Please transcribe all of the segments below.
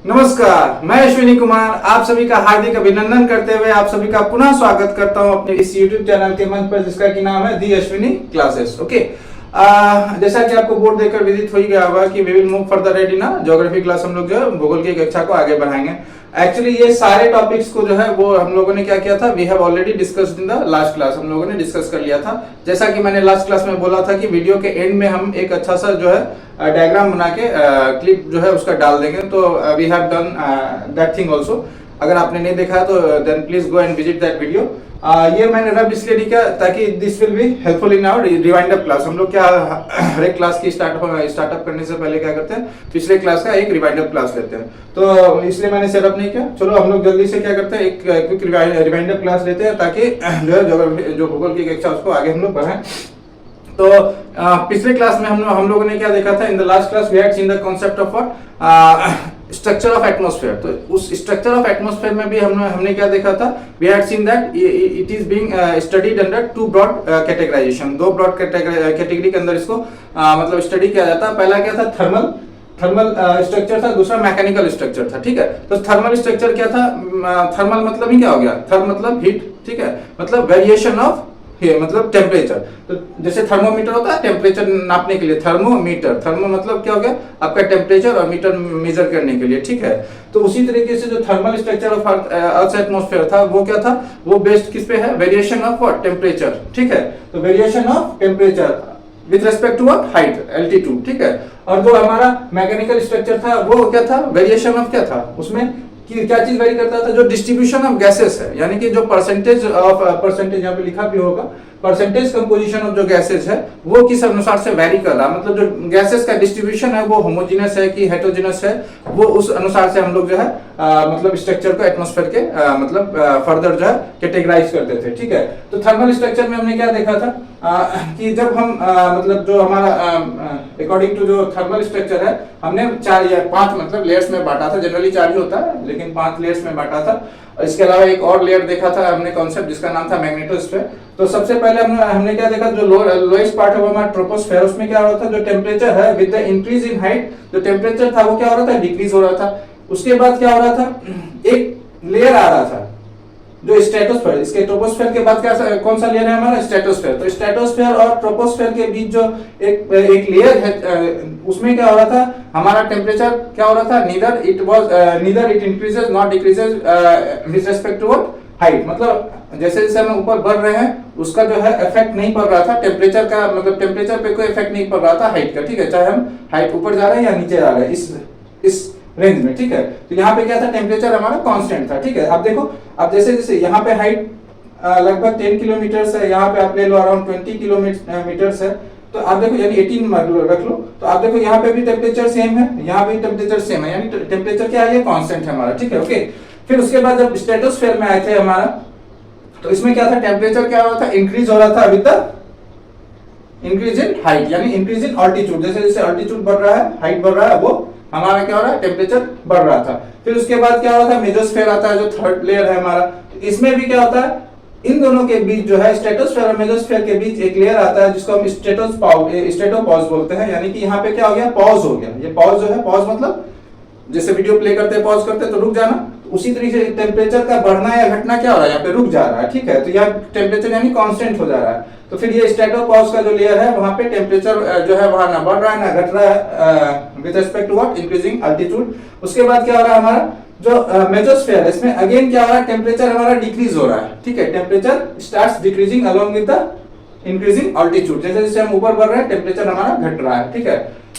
नमस्कार, मैं अश्विनी कुमार आप सभी का हार्दिक अभिनंदन करते हुए आप सभी का पुनः स्वागत करता हूं अपने इस YouTube चैनल के मंच पर जिसका की नाम है दी अश्विनी क्लासेस। ओके, जैसा कि आपको बोर्ड देखकर विदित हो ही गया होगा कि we will move further ready ना ज्योग्राफी क्लास हम लोग जो है भूगोल की कक्षा को आगे बढ़ाएंगे। एक्चुअली ये सारे टॉपिक्स को जो है वो हम लोगों ने क्या किया था, we have already discussed in the last class, हम लोगों ने डिस्कस कर लिया था। जैसा कि मैंने लास्ट क्लास में बोला था कि वीडियो के एंड में हम एक अच्छा सा जो है डायग्राम बना के क्लिप जो है उसका डाल देंगे, तो we have done that thing also. अगर आपने नहीं देखा तो then please go and visit that video. ये मैंने रब इसलिए नहीं किया ताकि this will be helpful in our rewinder class. हम लोग क्या हर एक क्लास की स्टार्टअप करने से पहले क्या करते हैं, पिछले क्लास का एक रिवाइंडर क्लास लेते हैं, तो इसलिए मैंने सेटअप नहीं किया। चलो हम लोग जल्दी से क्या करते हैं, एक क्विक रिवाइंडर क्लास लेते हैं ताकि जो भूगोल की कक्षा उसको आगे हम लोग बढ़ाएं। तो पिछले क्लास में हम लोगों ने क्या देखा था, in the last class we had seen the concept of what structure of atmosphere. तो उस स्ट्रक्चर ऑफ एटमॉस्फेयर में भी हमने क्या देखा था, we had seen that it is being studied under two broad categorisation. दो ब्रॉड कैटेगरी के अंदर इसको मतलब स्टडी किया जाता है। पहला क्या था, थर्मल स्ट्रक्चर था, दूसरा मैकेनिकल स्ट्रक्चर था। ठीक है, तो थर्मल स्ट्रक्चर क्या था, थर्मल मतलब ही क्या हो गया, थर्म मतलब हीट, ठीक है, मतलब वेरिएशन ऑफ मतलब टेम्परेचर। तो जैसे थर्मोमीटर होता है टेम्परेचर नापने के लिए, थर्मोमीटर, थर्मो मतलब क्या हो गया आपका टेम्परेचर, और मीटर मेजर करने के लिए। ठीक है, तो उसी तरीके से जो thermal structure of earth atmosphere था वो क्या था, वो बेस्ड किस पे है, वेरिएशन ऑफ व्हाट, टेम्परेचर। ठीक है, तो variation of temperature with respect to what, height, altitude. ठीक है, और जो हमारा मैकेनिकल स्ट्रक्चर था वो क्या था, वेरिएशन ऑफ क्या था, उसमें कि क्या चीज वेरी करता था, जो डिस्ट्रीब्यूशन ऑफ गैसेस है, यानी कि जो परसेंटेज यहाँ पे लिखा भी होगा, परसेंटेज कंपोजिशन ऑफ जो गैसेस है वो किस अनुसार से वेरी कर रहा है, मतलब जो गैसेस का डिस्ट्रीब्यूशन है वो होमोजेनस है कि हेटेरोजेनस है, वो उस अनुसार से हम लोग जो है मतलब स्ट्रक्चर को एटमॉस्फेयर के मतलब फर्दर जो है कैटेगराइज करते थे। ठीक है, तो थर्मल स्ट्रक्चर में हमने क्या देखा था कि जब हम मतलब जो हमारा अकॉर्डिंग टू जो थर्मल स्ट्रक्चर है हमने 4 या 5 मतलब लेयर्स में बांटा था। जनरली 4 ही होता है लेकिन 5 लेयर्स में बांटा था। इसके अलावा एक और लेयर देखा था हमने कॉन्सेप्ट जिसका नाम था मैग्नेटोस्फीयर। तो सबसे पहले हमने क्या देखा, जो लोएस्ट पार्ट है हमारा ट्रोपोस्फीयर, उसमें क्या हो रहा था, जो टेम्परेचर है with the increase in height, जो टेम्परेचर था वो क्या हो रहा था, डिक्रीज हो रहा था। उसके बाद क्या हो रहा था, एक लेयर आ रहा था जो स्ट्रेटोस्फीयर, इसके ट्रोपोस्फीयर के बाद क्या कौन सा लेयर है हमारा, स्ट्रेटोस्फीयर। तो स्ट्रेटोस्फीयर और ट्रोपोस्फीयर के बीच जो एक लेयर है उसमें क्या हो रहा था, हमारा टेम्परेचर क्या हो रहा था, neither it increases not decreases with respect to height. मतलब जैसे जैसे हम ऊपर बढ़ रहे हैं उसका जो है इफेक्ट नहीं पड़ रहा था टेम्परेचर का, मतलब टेम्परेचर पे कोई इफेक्ट नहीं पड़ रहा था हाइट का। ठीक है, चाहे हम हाइट ऊपर जा रहे हैं या नीचे जा रहे हैं इस रेंज में। ठीक है, तो यहाँ पे क्या था, टेम्परेचर हमारा कांस्टेंट था। ठीक है, अब देखो, अब जैसे जैसे यहाँ पे हाइट लगभग 10 किलोमीटर है, यहाँ पे आप ले लो अराउंड 20 किलोमीटर है, तो आप देखो यानी 18 रख लो, तो आप देखो यहाँ पे भी टेम्परेचर सेम है, यहाँ भी टेम्परेचर सेम है, यानी टेम्परेचर क्या है, ये कांस्टेंट है हमारा। ठीक है, ओके। फिर उसके बाद जब स्ट्रेटोस्फीयर में आए थे हमारा, तो इसमें क्या था, टेम्परेचर क्या हो रहा था, इंक्रीज हो रहा था with the increase in height, यानी इंक्रीज इन ऑल्टीट्यूड। जैसे जैसे ऑल्टीट्यूड बढ़ रहा है, हाइट बढ़ रहा है, वो हमारा क्या हो रहा है, टेम्परेचर बढ़ रहा था। फिर उसके बाद क्या होता है, मेसोस्फीयर आता है, जो थर्ड लेयर है हमारा। इसमें भी क्या होता है, इन दोनों के बीच जो है स्ट्रेटोस्फीयर और मेसोस्फीयर के बीच एक लेयर आता है जिसको हम स्ट्रेटोपॉज बोलते हैं। यानी कि यहाँ पे क्या हो गया, पॉज हो गया। ये पॉज जो है, पॉज मतलब जैसे वीडियो प्ले करते हैं पॉज करते हैं तो रुक जाना, उसी तरीके से टेम्परेचर का बढ़ना या घटना क्या हो रहा है, यहाँ पे रुक जा रहा है। ठीक है, तो यहाँ टेम्परेचर यानी कांस्टेंट हो जा रहा है। तो फिर ये स्ट्रेटोपॉज का जो लेयर है वहां पे टेम्परेचर जो है वहां ना बढ़ रहा है ना घट रहा है with respect to what, increasing altitude. उसके बाद क्या हो रहा है, हमारा जो मेसोस्फीयर है इसमें अगेन क्या हो रहा है, टेम्परेचर हमारा डिक्रीज हो रहा है। ठीक है, temperature starts decreasing along with the increasing altitude. जैसे जैसे हम ऊपर बढ़ रहे हैं टेम्परेचर हमारा घट रहा है। ठीक है,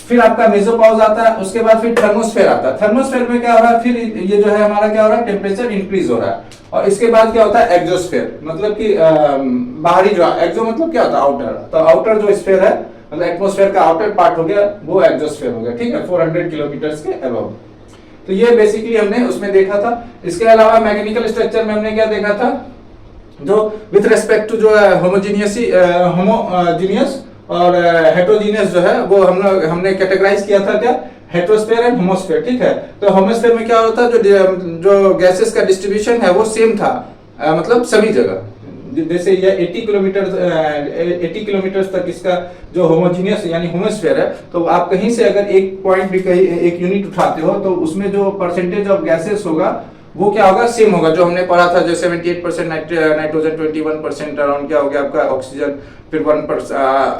फिर आपका मेसोपॉज आता है, उसके बाद फिर थर्मोस्फीयर आता है। थर्मोस्फीयर में क्या हो रहा है, फिर ये जो है हमारा क्या हो रहा है, टेम्परेचर इंक्रीज हो रहा है। और इसके बाद क्या होता है, एक्सोस्फीयर, मतलब कि बाहरी जो एक्सो मतलब क्या होता है, आउटर। तो आउटर जो स्फीयर है मतलब एटमॉस्फेयर का आउटर पार्ट हो गया, वो एक्सोस्फीयर हो गया। ठीक है, 400 किलोमीटर के अबव। तो ये बेसिकली हमने उसमें देखा था। इसके अलावा मैकेनिकल स्ट्रक्चर में हमने क्या देखा था, जो विथ रेस्पेक्ट टू जो होमोजीनियस और हेटेरोजीनियस जो है वो हमने कैटेगराइज किया था क्या, हेटेरोस्फीयर एंड होमोस्फीयर। ठीक है, तो होमोस्फीयर में क्या होता है, जो गैसेस का डिस्ट्रीब्यूशन है वो सेम था, मतलब सभी जगह जैसे ये 80 किलोमीटर तक इसका जो होमोजीनियस यानी होमोस्फेयर है, तो आप कहीं से अगर एक पॉइंट भी कहीं एक यूनिट उठाते हो तो उसमें जो परसेंटेज ऑफ गैसेस होगा वो क्या होगा, सेम होगा। जो हमने पढ़ा था, जो 78% नाइट्रोजन, 21% अराउंड क्या हो गया आपका ऑक्सीजन, फिर 1%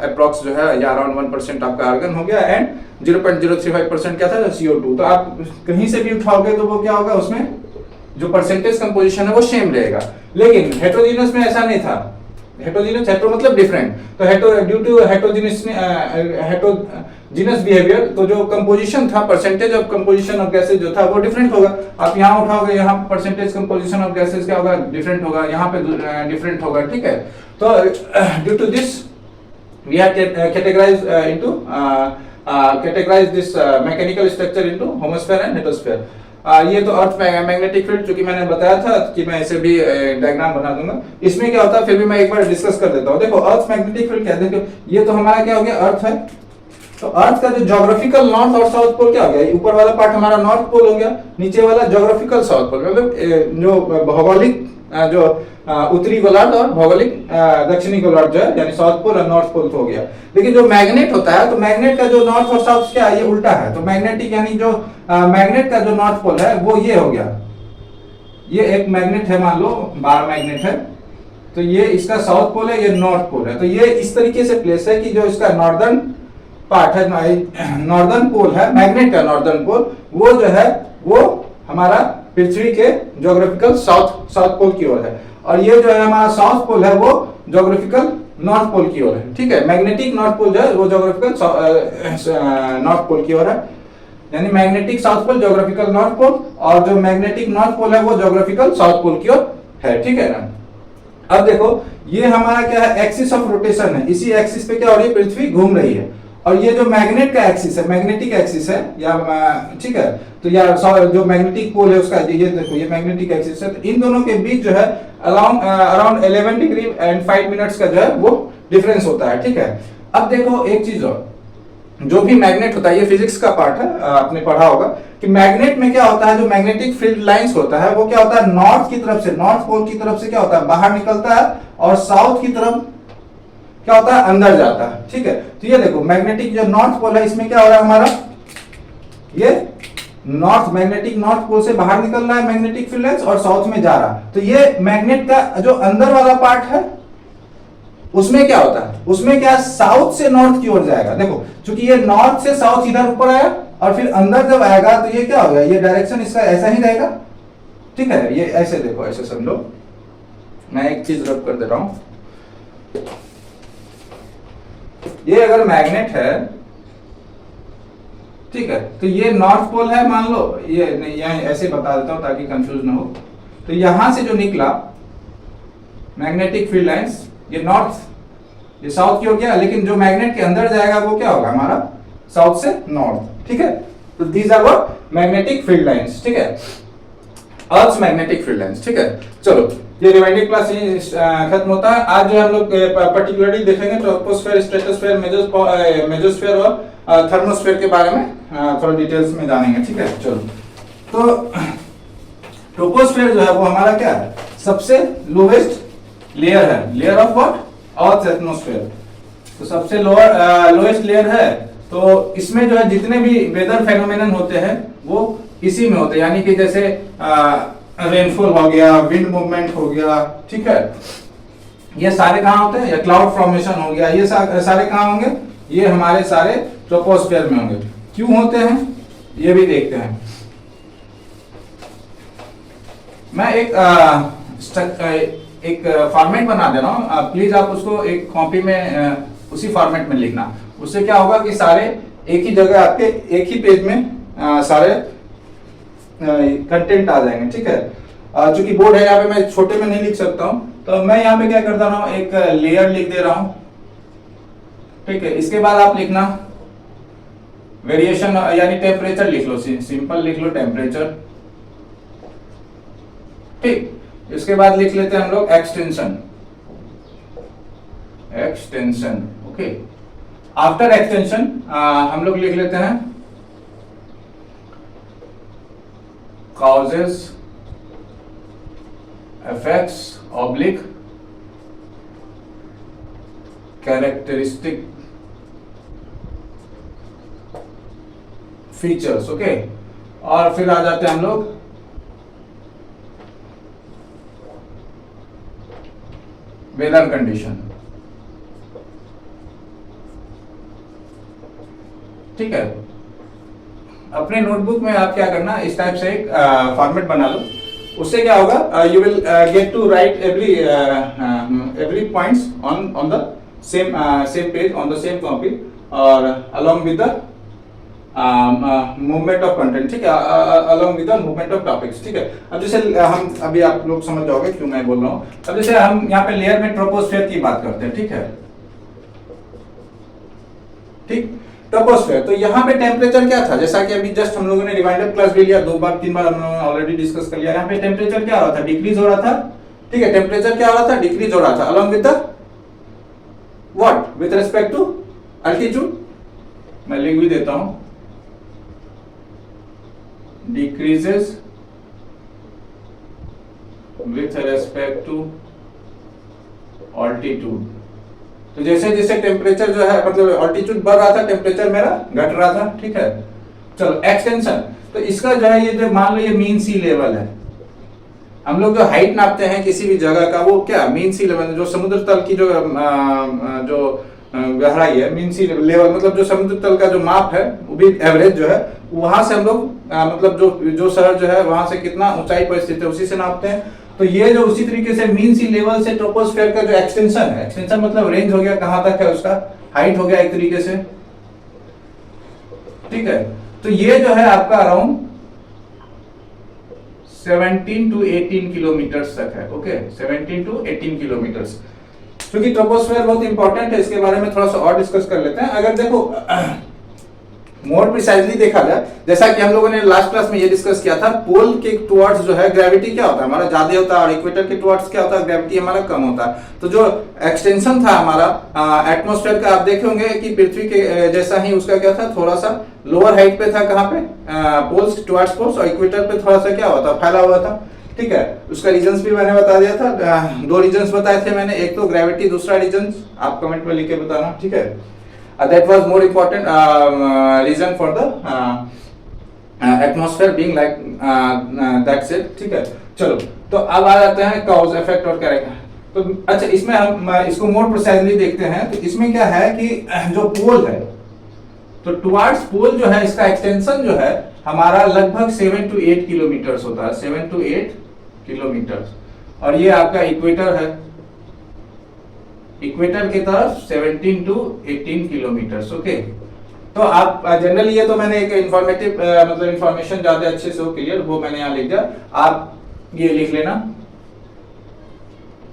अप्रॉक्स जो है या अराउंड 1% आपका आर्गन हो गया, एंड 0.035% क्या था, CO2। तो आप कहीं से भी उठाओगे तो वो क्या होगा, उसमें जो परसेंटेज कंपोजिशन है वो सेम रहेगा। लेकिन हेटेरोजीनस में ऐसा नहीं था। हेटेरोजीनस, हेटेरो मतलब डिफरेंट, तो ड्यू टू हेटेरोजीनस बिहेवियर, तो जो कंपोजिशन था, percentage of composition of gases जो था वो डिफरेंट होगा। आप यहाँ उठाओगे, यहाँ परसेंटेज कंपोजिशन ऑफ गैसेस क्या होगा, डिफरेंट होगा, यहाँ पे डिफरेंट होगा, ठीक है। तो due to this we have categorize this mechanical structure into homosphere and heterosphere। ये तो अर्थ मैग्नेटिक फील्ड, चूंकि मैंने बताया था कि मैं इसे भी डायग्राम बना दूंगा। इसमें क्या होता है, फिर भी मैं एक बार डिस्कस कर देता हूँ। देखो अर्थ मैग्नेटिक फील्ड क्या है, देखो ये तो हमारा क्या हो गया, अर्थ है। तो अर्थ का जो ज्योग्राफिकल नॉर्थ और साउथ पोल क्या हो गया, ऊपर वाला पार्ट हमारा नॉर्थ पोल हो गया, नीचे वाला ज्योग्राफिकल साउथ पोल, मतलब जो भौगोलिक जो उत्तरी गोलार्ध और भौगोलिक दक्षिणी गोलार्ध जो है, यानी साउथ पोल और नॉर्थ पोल तो हो गया। लेकिन जो मैग्नेट होता है, तो मैग्नेट का जो नॉर्थ और साउथ क्या है, ये उल्टा है। तो मैग्नेटिक यानी जो मैग्नेट का जो नॉर्थ पोल है वो ये हो गया, ये एक मैग्नेट है, मान लो बार मैग्नेट है, तो ये इसका साउथ पोल है, ये नॉर्थ पोल है। तो ये इस तरीके से प्लेस है कि जो इसका नॉर्दर्न पार्ट है, नॉर्दर्न पोल है, मैग्नेट का नॉर्दर्न पोल, वो जो है वो हमारा पृथ्वी के ज्योग्राफिकल साउथ पोल की ओर है, और ये जो है हमारा साउथ पोल है वो ज्योग्राफिकल नॉर्थ पोल की ओर है, ठीक है। मैग्नेटिक नॉर्थ पोल जो है वो ज्योग्राफिकल नॉर्थ पोल की ओर है, यानी magnetic south pole geographical north pole, और जो मैग्नेटिक नॉर्थ पोल है वो ज्योग्राफिकल साउथ पोल की ओर है, ठीक है ना। अब देखो ये हमारा क्या है, एक्सिस ऑफ रोटेशन है। इसी एक्सिस पे क्या हो रही है, पृथ्वी घूम रही है, और ये जो मैग्नेट का एक्सिस है, मैग्नेटिक एक्सिस है, या ठीक है, तो यार जो मैग्नेटिक पोल है उसका ये देखो, ये मैग्नेटिक एक्सिस है। तो इन दोनों के बीच जो है अराउंड 11 डिग्री एंड 5 मिनट्स का जो है वो डिफरेंस होता है, ठीक है। अब देखो एक चीज और, जो भी मैग्नेट होता है, ये फिजिक्स का पार्ट है, आपने पढ़ा होगा कि मैग्नेट में क्या होता है, जो मैग्नेटिक फील्ड लाइंस होता है वो क्या होता है, नॉर्थ की तरफ से, नॉर्थ पोल की तरफ से क्या होता है, बाहर निकलता है, और साउथ की तरफ क्या होता है, अंदर जाता है, ठीक है। तो ये देखो मैग्नेटिक जो नॉर्थ पोल है, इसमें क्या हो रहा है हमारा, ये नॉर्थ मैग्नेटिक नॉर्थ पोल से बाहर निकल रहा है मैग्नेटिक फील्ड लाइंस, और साउथ में जा रहा है। तो ये मैग्नेट का जो अंदर वाला पार्ट है उसमें क्या होता है, उसमें क्या साउथ से नॉर्थ की ओर जाएगा। देखो चूंकि ये नॉर्थ से साउथ इधर ऊपर आया, और फिर अंदर जब आएगा तो ये क्या होगा, ये डायरेक्शन इसका ऐसा ही रहेगा, ठीक है। ये ऐसे देखो, ऐसे समझो, मैं एक चीज रब कर दे रहा हूं। ये अगर मैग्नेट है, ठीक है, तो ये नॉर्थ पोल है मान लो, ये यहाँ ऐसे बता देता हूं ताकि कंफ्यूज ना हो। तो यहां से जो निकला मैग्नेटिक फील्ड लाइंस, ये नॉर्थ, ये साउथ की हो गया, लेकिन जो मैग्नेट के अंदर जाएगा वो क्या होगा हमारा, साउथ से नॉर्थ, ठीक है। तो these are what magnetic field lines, ठीक है, अर्थ मैग्नेटिक फील्ड लाइंस, ठीक है। चलो ये रिवाइंडिंग क्लास खत्म होता है। आज जो हम लोग पर्टिकुलरली देखेंगे ट्रोपोस्फेयर, स्ट्रेटोस्फेयर, मेसोस्फेयर और थर्मोस्फेयर के बारे में थोड़ा डिटेल्स में जानेंगे, ठीक है। चलो तो ट्रोपोस्फेयर जो है वो हमारा क्या है, सबसे लोवेस्ट लेयर है, layer of what, earth atmosphere. तो सबसे लोएस्ट लेयर है, तो इसमें जो है जितने भी वेदर फेनोमेनन होते हैं वो इसी में होते हैं, यानी कि जैसे रेनफॉल हो गया, विंड मूवमेंट हो गया, ठीक है, ये सारे कहाँ होते हैं, या क्लाउड फॉर्मेशन हो गया, ये सारे कहाँ होंगे, ये हमारे सारे ट्रोपोस्फेयर में होंगे। क्यों होते हैं ये भी देखते हैं। मैं एक फॉर्मेट बना दे रहा हूँ, प्लीज आप उसको एक कॉपी में उसी फॉर्मेट में लिखना। उससे क्या होगा कि सारे एक ही जगह आपके एक ही पेज में सारे कंटेंट आ जाएंगे, ठीक है। चूंकि बोर्ड है यहाँ पे, मैं छोटे में नहीं लिख सकता हूँ, तो मैं यहाँ पे क्या करता रहा हूँ, एक लेयर लिख दे रहा हूँ, ठीक है। इसके बाद आप लिखना वेरिएशन, यानी टेम्परेचर लिख लो, सिंपल लिख लो टेम्परेचर, ठीक। इसके बाद लिख लेते हैं हम लोग एक्सटेंशन, ओके। आफ्टर एक्सटेंशन हम लोग लिख लेते हैं causes, effects, oblique characteristic features. Okay, और फिर आ जाते हैं हम लोग वेदर कंडीशन। ठीक है, अपने नोटबुक में आप क्या करना, इस टाइप से एक फॉर्मेट बना लो। उससे क्या होगा, you will get to write every points on the same page on the same copy और along with the movement of content. ठीक है, along with the movement of topics. ठीक है, अब जैसे हम अभी आप लोग समझ जाओगे क्यों मैं बोल रहा हूँ। अब जैसे हम यहाँ पे लेयर में ट्रोपोस्फेयर की बात करते हैं। ठीक है, ठीक, ट्रोपोस्फेयर। तो यहाँ पे टेम्परेचर क्या था, जैसा कि अभी जस्ट हम लोगों ने रिमाइंडर क्लास भी लिया, 2 बार 3 बार हम लोगों ने ऑलरेडी डिस्कस कर लिया। यहाँ पे टेम्परेचर क्या हो रहा था, डिक्रीज हो रहा था। ठीक है, टेम्परेचर क्या हो रहा था, डिक्रीज हो रहा था along with the what, with respect to altitude. मैं लिख भी देता हूं, decreases with respect to altitude. तो जैसे जैसे टेम्परेचर जो है, मतलब ऑल्टीट्यूड बढ़ रहा था, टेम्परेचर मेरा घट रहा था। ठीक है, चलो एक्सटेंशन। तो इसका जो है, ये जो मान लो ये मीन सी लेवल है, हम लोग जो हाइट नापते हैं किसी भी जगह का, वो क्या मीन सी लेवल, जो समुद्र तल की जो गहराई है, मीन सी लेवल मतलब जो समुद्र तल का जो माप है, वो भी एवरेज जो है, वहां से हम लोग मतलब जो शहर जो है वहां से कितना ऊंचाई पर स्थित है उसी से नापते हैं। तो ये जो उसी तरीके से मीन सी लेवल से ट्रोपोस्फेयर का जो एक्सटेंशन है, एक्सटेंशन मतलब रेंज हो गया, कहां तक है उसका, हाइट हो गया एक तरीके से। ठीक है, तो ये जो है आपका अराउंड 17 to 18 किलोमीटर तक है। Okay, 17 to 18 kilometre. क्योंकि ट्रोपोस्फेयर बहुत इंपॉर्टेंट है, इसके बारे में थोड़ा सा और डिस्कस कर लेते हैं। अगर देखो मोर प्रिसाइजली देखा जाए, जैसा कि हम लोगों ने लास्ट क्लास में ये डिस्कस किया था, पोल के टुवर्ड्स जो है ग्रेविटी क्या होता है हमारा, ज्यादा होता है, और इक्वेटर के टुवर्ड्स क्या होता है, ग्रेविटी हमारा कम होता है। तो जो एक्सटेंशन था हमारा एटमॉस्फेयर का, आप देखे होंगे कि पृथ्वी के जैसा ही उसका क्या था, थोड़ा सा लोअर हाइट पे था, कहाँ पे, पोल्स टुवर्ड्स पोल्स, और इक्वेटर पे थोड़ा सा क्या हुआ था, फैला हुआ था। ठीक है, उसका रीजंस भी मैंने बता दिया था, 2 रीजंस बताए थे मैंने, एक तो ग्रेविटी, दूसरा रीजंस आप कमेंट में लिख के बताना। ठीक है, that was more important reason for the atmosphere being like that's it। ठीक है, चलो तो अब आ जाते हैं cause effect और कैरेक्टर। तो अच्छा, इसमें हम इसको मोर प्रिसाइजली देखते हैं। तो इसमें क्या है कि जो पोल है, तो टुवर्ड्स पोल जो है, इसका एक्सटेंशन जो है हमारा लगभग 7 to 8 किलोमीटर होता है, 7 to 8 किलोमीटर। और ये आपका इक्वेटर है, इक्वेटर की तरफ 17 to 18 किलोमीटर। ओके, तो आप जनरली, ये तो मैंने एक इंफॉर्मेटिव मतलब इंफॉर्मेशन ज्यादा अच्छे से हो क्लियर, वो मैंने यहाँ लिख दिया, आप ये लिख लेना,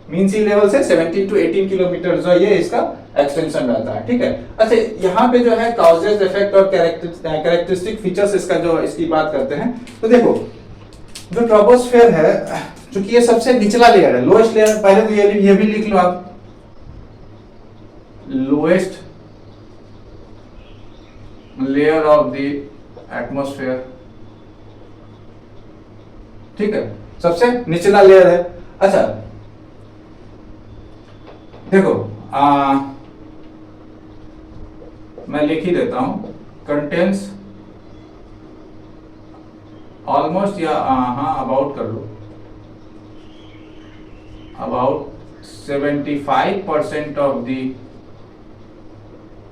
मीन सी लेवल से 17 to 18 किलोमीटर जो ये इसका एक्सटेंशन रहता है। ठीक है, अच्छा यहाँ पे जो है कॉजेज, इफेक्ट और कैरेक्टरिस्टिक फीचर्स इसका जो इसकी बात करते हैं। तो देखो, जो ट्रोपोस्फेयर है, चूंकि ये सबसे निचला लेयर है, लोएस्ट लेयर, पहले तो ये भी लिख लो आप, lowest layer of the atmosphere. ठीक है, सबसे निचला लेयर है। अच्छा देखो, मैं लिख ही देता हूं, कंटेंस ऑलमोस्ट, या हाँ अबाउट कर लो, about 75% of the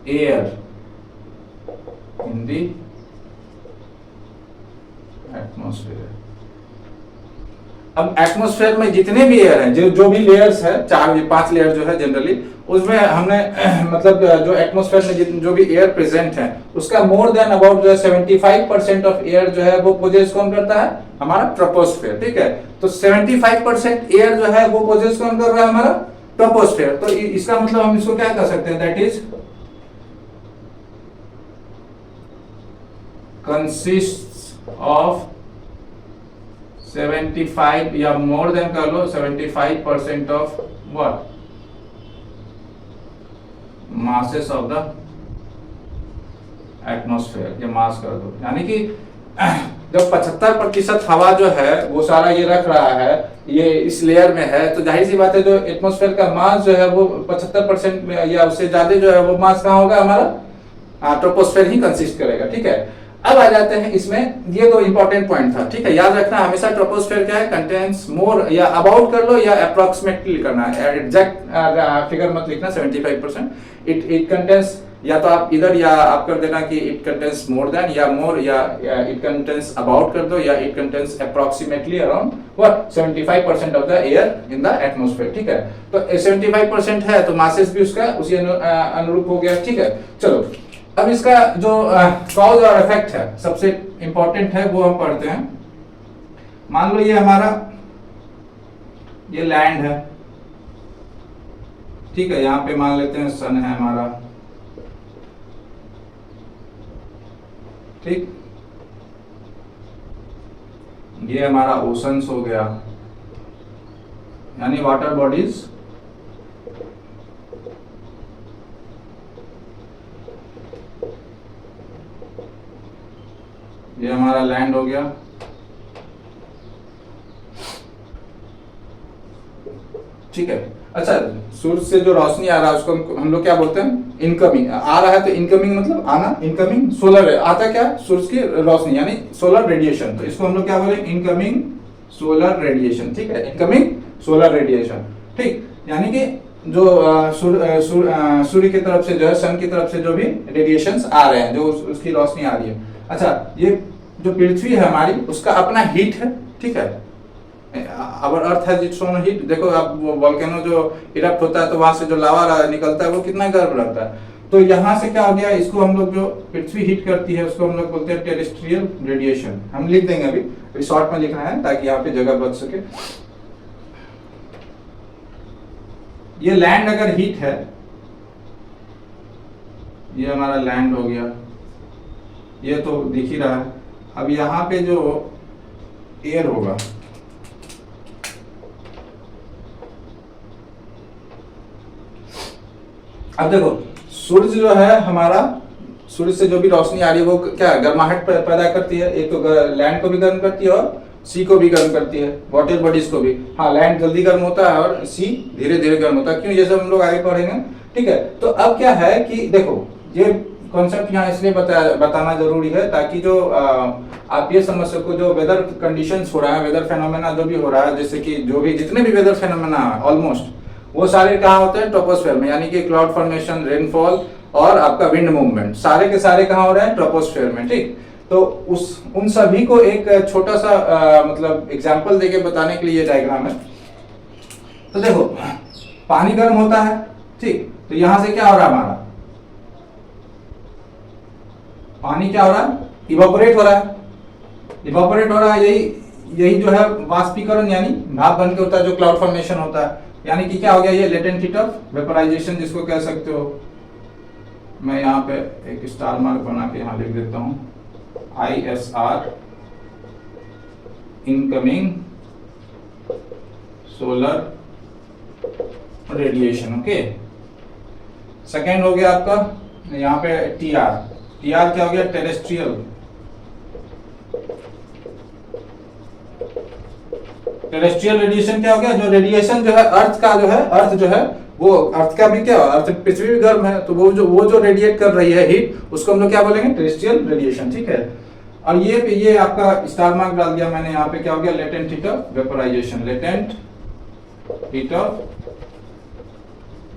air in the atmosphere. अब एटमॉस्फेयर में जितने भी एयर हैं, जो भी लेयर्स है, 4-5 लेयर जो है जनरली, उसमें हमने मतलब जो एटमॉस्फेयर में जो भी एयर प्रेजेंट है, उसका मोर देन अबाउट जो है 75% ऑफ एयर जो है वो पोजेस कौन करता है, हमारा ट्रोपोस्फेयर। ठीक है, तो 75% एयर जो है वो पोजेस कौन कर रहा है, हमारा ट्रोपोस्फेयर। तो इसका मतलब हम इसको क्या कर सकते हैं, दैट इज कंसिस्ट ऑफ 75 या मोर देन कर लो 75% of what, masses of the atmosphere, या मास कर दो, यानी कि जब 75% हवा जो है वो सारा ये रख रहा है, ये इस लेयर में है, तो जाहिर सी बात है जो एटमॉस्फेयर का मास जो है वो 75% में या उससे ज्यादा जो है वो मास कहाँ होगा हमारा, ट्रोपोस्फेयर ही कंसिस्ट करेगा। ठीक है, अब आ जाते हैं इसमें, ये तो इंपॉर्टेंट पॉइंट था। ठीक है, याद रखना हमेशा ट्रोपोस्फेयर क्या है, कंटेन्स मोर, या अबाउट कर लो या अप्रोक्सीमेटली करना है, एग्जैक्ट फिगर मत लिखना 75%। इट कंटेन्स, या तो आप इधर या आप कर देना कि इट कंटेन्स मोर देन, या मोर, या इट कंटेन्स अबाउट कर दो, या it contains approximately around what 75% of the air in the atmosphere. ठीक है, तो 75% है तो मासेस भी उसका उसी अनुरूप हो गया। ठीक है, चलो अब इसका जो कॉज और इफेक्ट है सबसे इंपॉर्टेंट है वो हम पढ़ते हैं। मान लो ये हमारा ये लैंड है, ठीक है, यहां पे मान लेते हैं सन है हमारा, ठीक, ये हमारा ओशंस हो गया, यानी वाटर बॉडीज, ये हमारा लैंड हो गया। ठीक है, अच्छा, सूरज से जो रोशनी आ रहा है उसको हम लोग क्या बोलते हैं, इनकमिंग। आ रहा है तो इनकमिंग मतलब आना, इनकमिंग सोलर है, आता क्या सूरज की रोशनी यानी सोलर रेडिएशन, तो इसको हम लोग क्या बोले, इनकमिंग सोलर रेडिएशन। ठीक है, इनकमिंग सोलर रेडिएशन। ठीक, यानी कि जो सूर्य की तरफ से जो है, सन की तरफ से जो भी रेडिएशंस आ रहे हैं, जो उसकी रोशनी आ रही है। अच्छा, ये जो पृथ्वी है हमारी उसका अपना हीट है। ठीक है, अवर अर्थ है इट्स ओन हीट। देखो आप वोल्केनो जो इरप्ट होता है तो वहां से जो लावा निकलता है वो कितना गर्म रहता है, तो यहाँ से क्या हो गया, इसको हम लोग जो पृथ्वी हीट करती है उसको हम लोग बोलते हैं टेरेस्ट्रियल रेडिएशन। हम लिख देंगे, अभी शॉर्ट में लिखना है ताकि यहाँ पे जगह बच सके। ये लैंड अगर हीट है, ये हमारा लैंड हो गया, ये तो दिख ही रहा है। अब यहाँ पे जो एयर होगा, अब देखो सूरज जो है हमारा, सूरज से जो भी रोशनी आ रही है वो क्या गर्माहट पैदा करती है, एक तो लैंड को भी गर्म करती है और सी को भी गर्म करती है, वाटर बॉडीज को भी। हाँ, लैंड जल्दी गर्म होता है और सी धीरे धीरे गर्म होता है। क्यों, ये सब हम लोग आगे पढ़ेंगे। ठीक है, तो अब क्या है कि देखो ये कॉन्सेप्ट यहाँ इसलिए बताना जरूरी है ताकि जो आप ये समझ सको जो वेदर कंडीशंस हो रहा है, वेदर फेनोमेना जो भी हो रहा है, जैसे कि जो भी जितने भी वेदर फेनोमेना ऑलमोस्ट वो सारे कहाँ होते हैं, ट्रोपोस्फेयर में, यानी कि क्लाउड फॉर्मेशन, रेनफॉल और आपका विंड मूवमेंट सारे के सारे कहाँ हो रहे हैं, ट्रोपोस्फेयर में। ठीक, तो उन सभी को एक छोटा सा मतलब एग्जांपल देके बताने के लिए ये डायग्राम है। तो देखो पानी गर्म होता है, ठीक, तो यहां से क्या हो रहा है, हमारा पानी क्या हो रहा है, इवापोरेट हो रहा है, इवापोरेट हो रहा है। यही जो है वाष्पीकरण यानी भाप बन के होता है, जो क्लाउड फॉर्मेशन होता है। यानी कि क्या हो गया, ये लेटेंट हीट ऑफ वेपोराइजेशन जिसको कह सकते हो। मैं यहाँ पे एक स्टार मार्क बना के यहाँ लिख देता हूं, ISR, incoming solar radiation. Okay, second हो गया आपका यहाँ पे TR। TR क्या हो गया, टेरेस्ट्रियल, टेरेस्ट्रियल रेडिएशन क्या हो गया, जो रेडिएशन जो है अर्थ का जो है, अर्थ जो है वो अर्थ का भी क्या, अर्थ पृथ्वी भी गर्म है, तो वो जो रेडिएट कर रही है हीट, उसको हम लोग क्या बोलेंगे, टेरेस्ट्रियल रेडिएशन। ठीक है, और ये आपका स्टार मार्क डाल दिया मैंने यहाँ पे, क्या हो गया, latent heat of vaporisation, latent heat of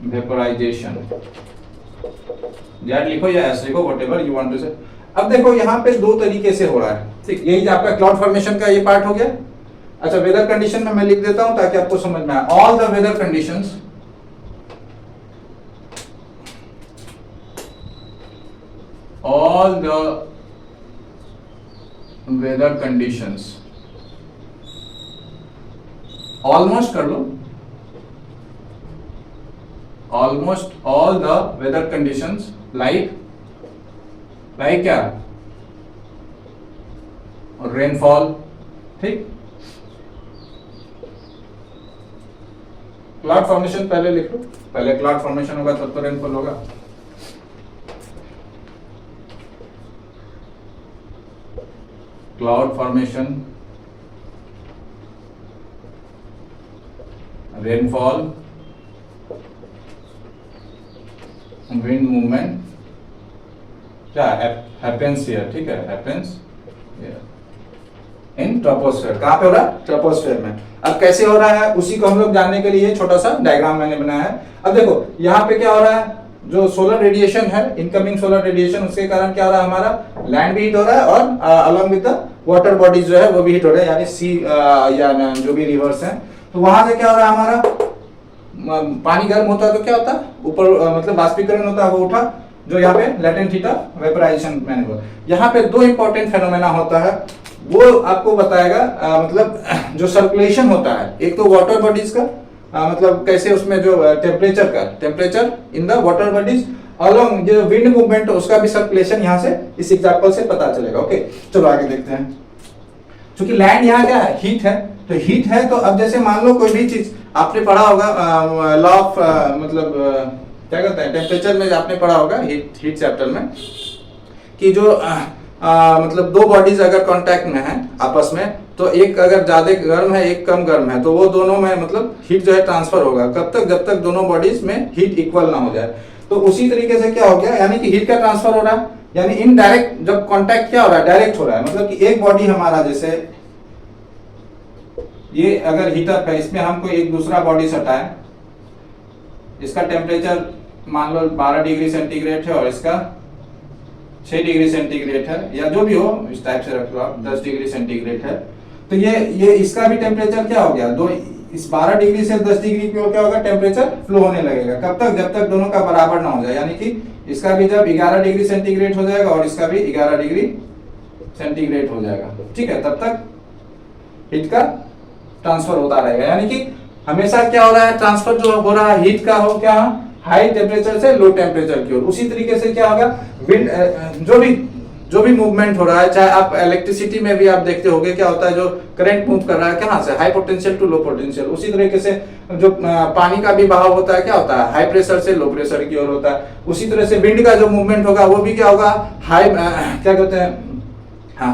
vaporisation. Z लिखो या एस लिखो, व्हाटएवर यू वांट टू से। अब देखो यहाँ पे दो तरीके से हो रहा है। ठीक, यही आपका क्लाउड फॉर्मेशन का ये पार्ट हो गया। अच्छा, वेदर कंडीशन में मैं लिख देता हूं ताकि आपको समझ में आए। All the weather conditions, all the weather conditions, almost कर लो, almost all the weather conditions like क्या, रेनफॉल। ठीक, क्लाउड फॉर्मेशन पहले लिख लो, पहले क्लाउड फॉर्मेशन होगा तब तो रेनफॉल होगा। Cloud formation, rainfall, wind movement क्या हैपेंस हियर, ठीक है, हैपेंस इन ट्रोपोस्फेयर। कहां पे हो रहा है? ट्रोपोस्फेयर में। अब कैसे हो रहा है उसी को हम लोग जानने के लिए छोटा सा डायग्राम मैंने बनाया है। अब देखो यहाँ पे क्या हो रहा है, जो सोलर रेडिएशन है, इनकमिंग सोलर रेडिएशन, उसके कारण क्या हो रहा है, हमारा लैंड भी हीट हो रहा है और along with the water bodies जो है वो भी हीट हो रहा है, यानी सी या जो भी रिवर्स है। तो वहां से क्या हो रहा है, हमारा पानी गर्म होता है तो क्या होता है, ऊपर मतलब बाष्पीकरण होता है, वो उठा, जो यहाँ पे लेटेंट हीट ऑफ वेपराइजेशन मैंने बोला। यहाँ पे दो इंपॉर्टेंट फेनोमेना होता है, वो आपको बताएगा मतलब जो सर्कुलेशन होता है, एक तो वाटर बॉडीज का मतलब कैसे उसमें जो temperature in the water bodies along जो विंड मूवमेंट उसका भी सर्कुलेशन यहाँ से इस एग्जांपल से पता चलेगा। ओके, चलो आगे देखते हैं। क्योंकि लैंड यहाँ क्या है, हीट है, तो हीट है तो अब जैसे मान लो कोई भी चीज आपने पढ़ा होगा लॉ ऑफ मतलब क्या कहते हैं टेम्परेचर में, आपने पढ़ा होगा हीट चैप्टर में कि जो मतलब दो बॉडीज अगर कांटेक्ट में है आपस में, तो एक अगर ज्यादा गर्म है एक कम गर्म है, तो वो दोनों में मतलब हीट जो है ट्रांसफर होगा कब तक, जब तक दोनों बॉडीज में हीट इक्वल ना हो जाए। तो उसी तरीके से क्या हो गया, यानी कि हीट का ट्रांसफर हो रहा है, यानी इनडायरेक्ट जब कांटेक्ट क्या हो रहा है, डायरेक्ट हो रहा है, मतलब कि एक बॉडी हमारा जैसे ये अगर हीटर है, इसमें हम कोई एक दूसरा बॉडी सटाए, इसका टेम्परेचर मान लो 12 डिग्री सेंटीग्रेड है और इसका 6 डिग्री सेंटीग्रेड है, या जो भी हो इस टाइप से रख लो आप, 10 डिग्री सेंटीग्रेड है, तो ये इसका भी टेम्परेचर क्या हो गया, दो इस 12 डिग्री से 10 डिग्री की ओर क्या होगा, टेम्परेचर फ्लो होने लगेगा, कब तक, जब तक दोनों का बराबर ना हो जाए, यानी कि इसका भी जब 11 डिग्री सेंटीग्रेड हो जाएगा और इसका भी 11 डिग्री सेंटीग्रेड हो जाएगा, ठीक है, तब तक हीट का ट्रांसफर होता रहेगा। यानी कि हमेशा क्या हो रहा है, ट्रांसफर जो हो रहा है हीट का हो क्या, हाई टेम्परेचर से लो टेम्परेचर की ओर। उसी तरीके से क्या होगा, विंड जो भी मूवमेंट हो रहा है, चाहे आप इलेक्ट्रिसिटी में भी आप देखते होंगे क्या होता है, जो करंट मूव कर रहा है कहां से, high potential to low potential, उसी तरीके से जो पानी का भी बहाव होता है क्या होता है, हाई प्रेशर से लो प्रेशर की ओर होता है। उसी तरह से विंड का जो मूवमेंट होगा वो भी क्या होगा, हाई क्या कहते हैं,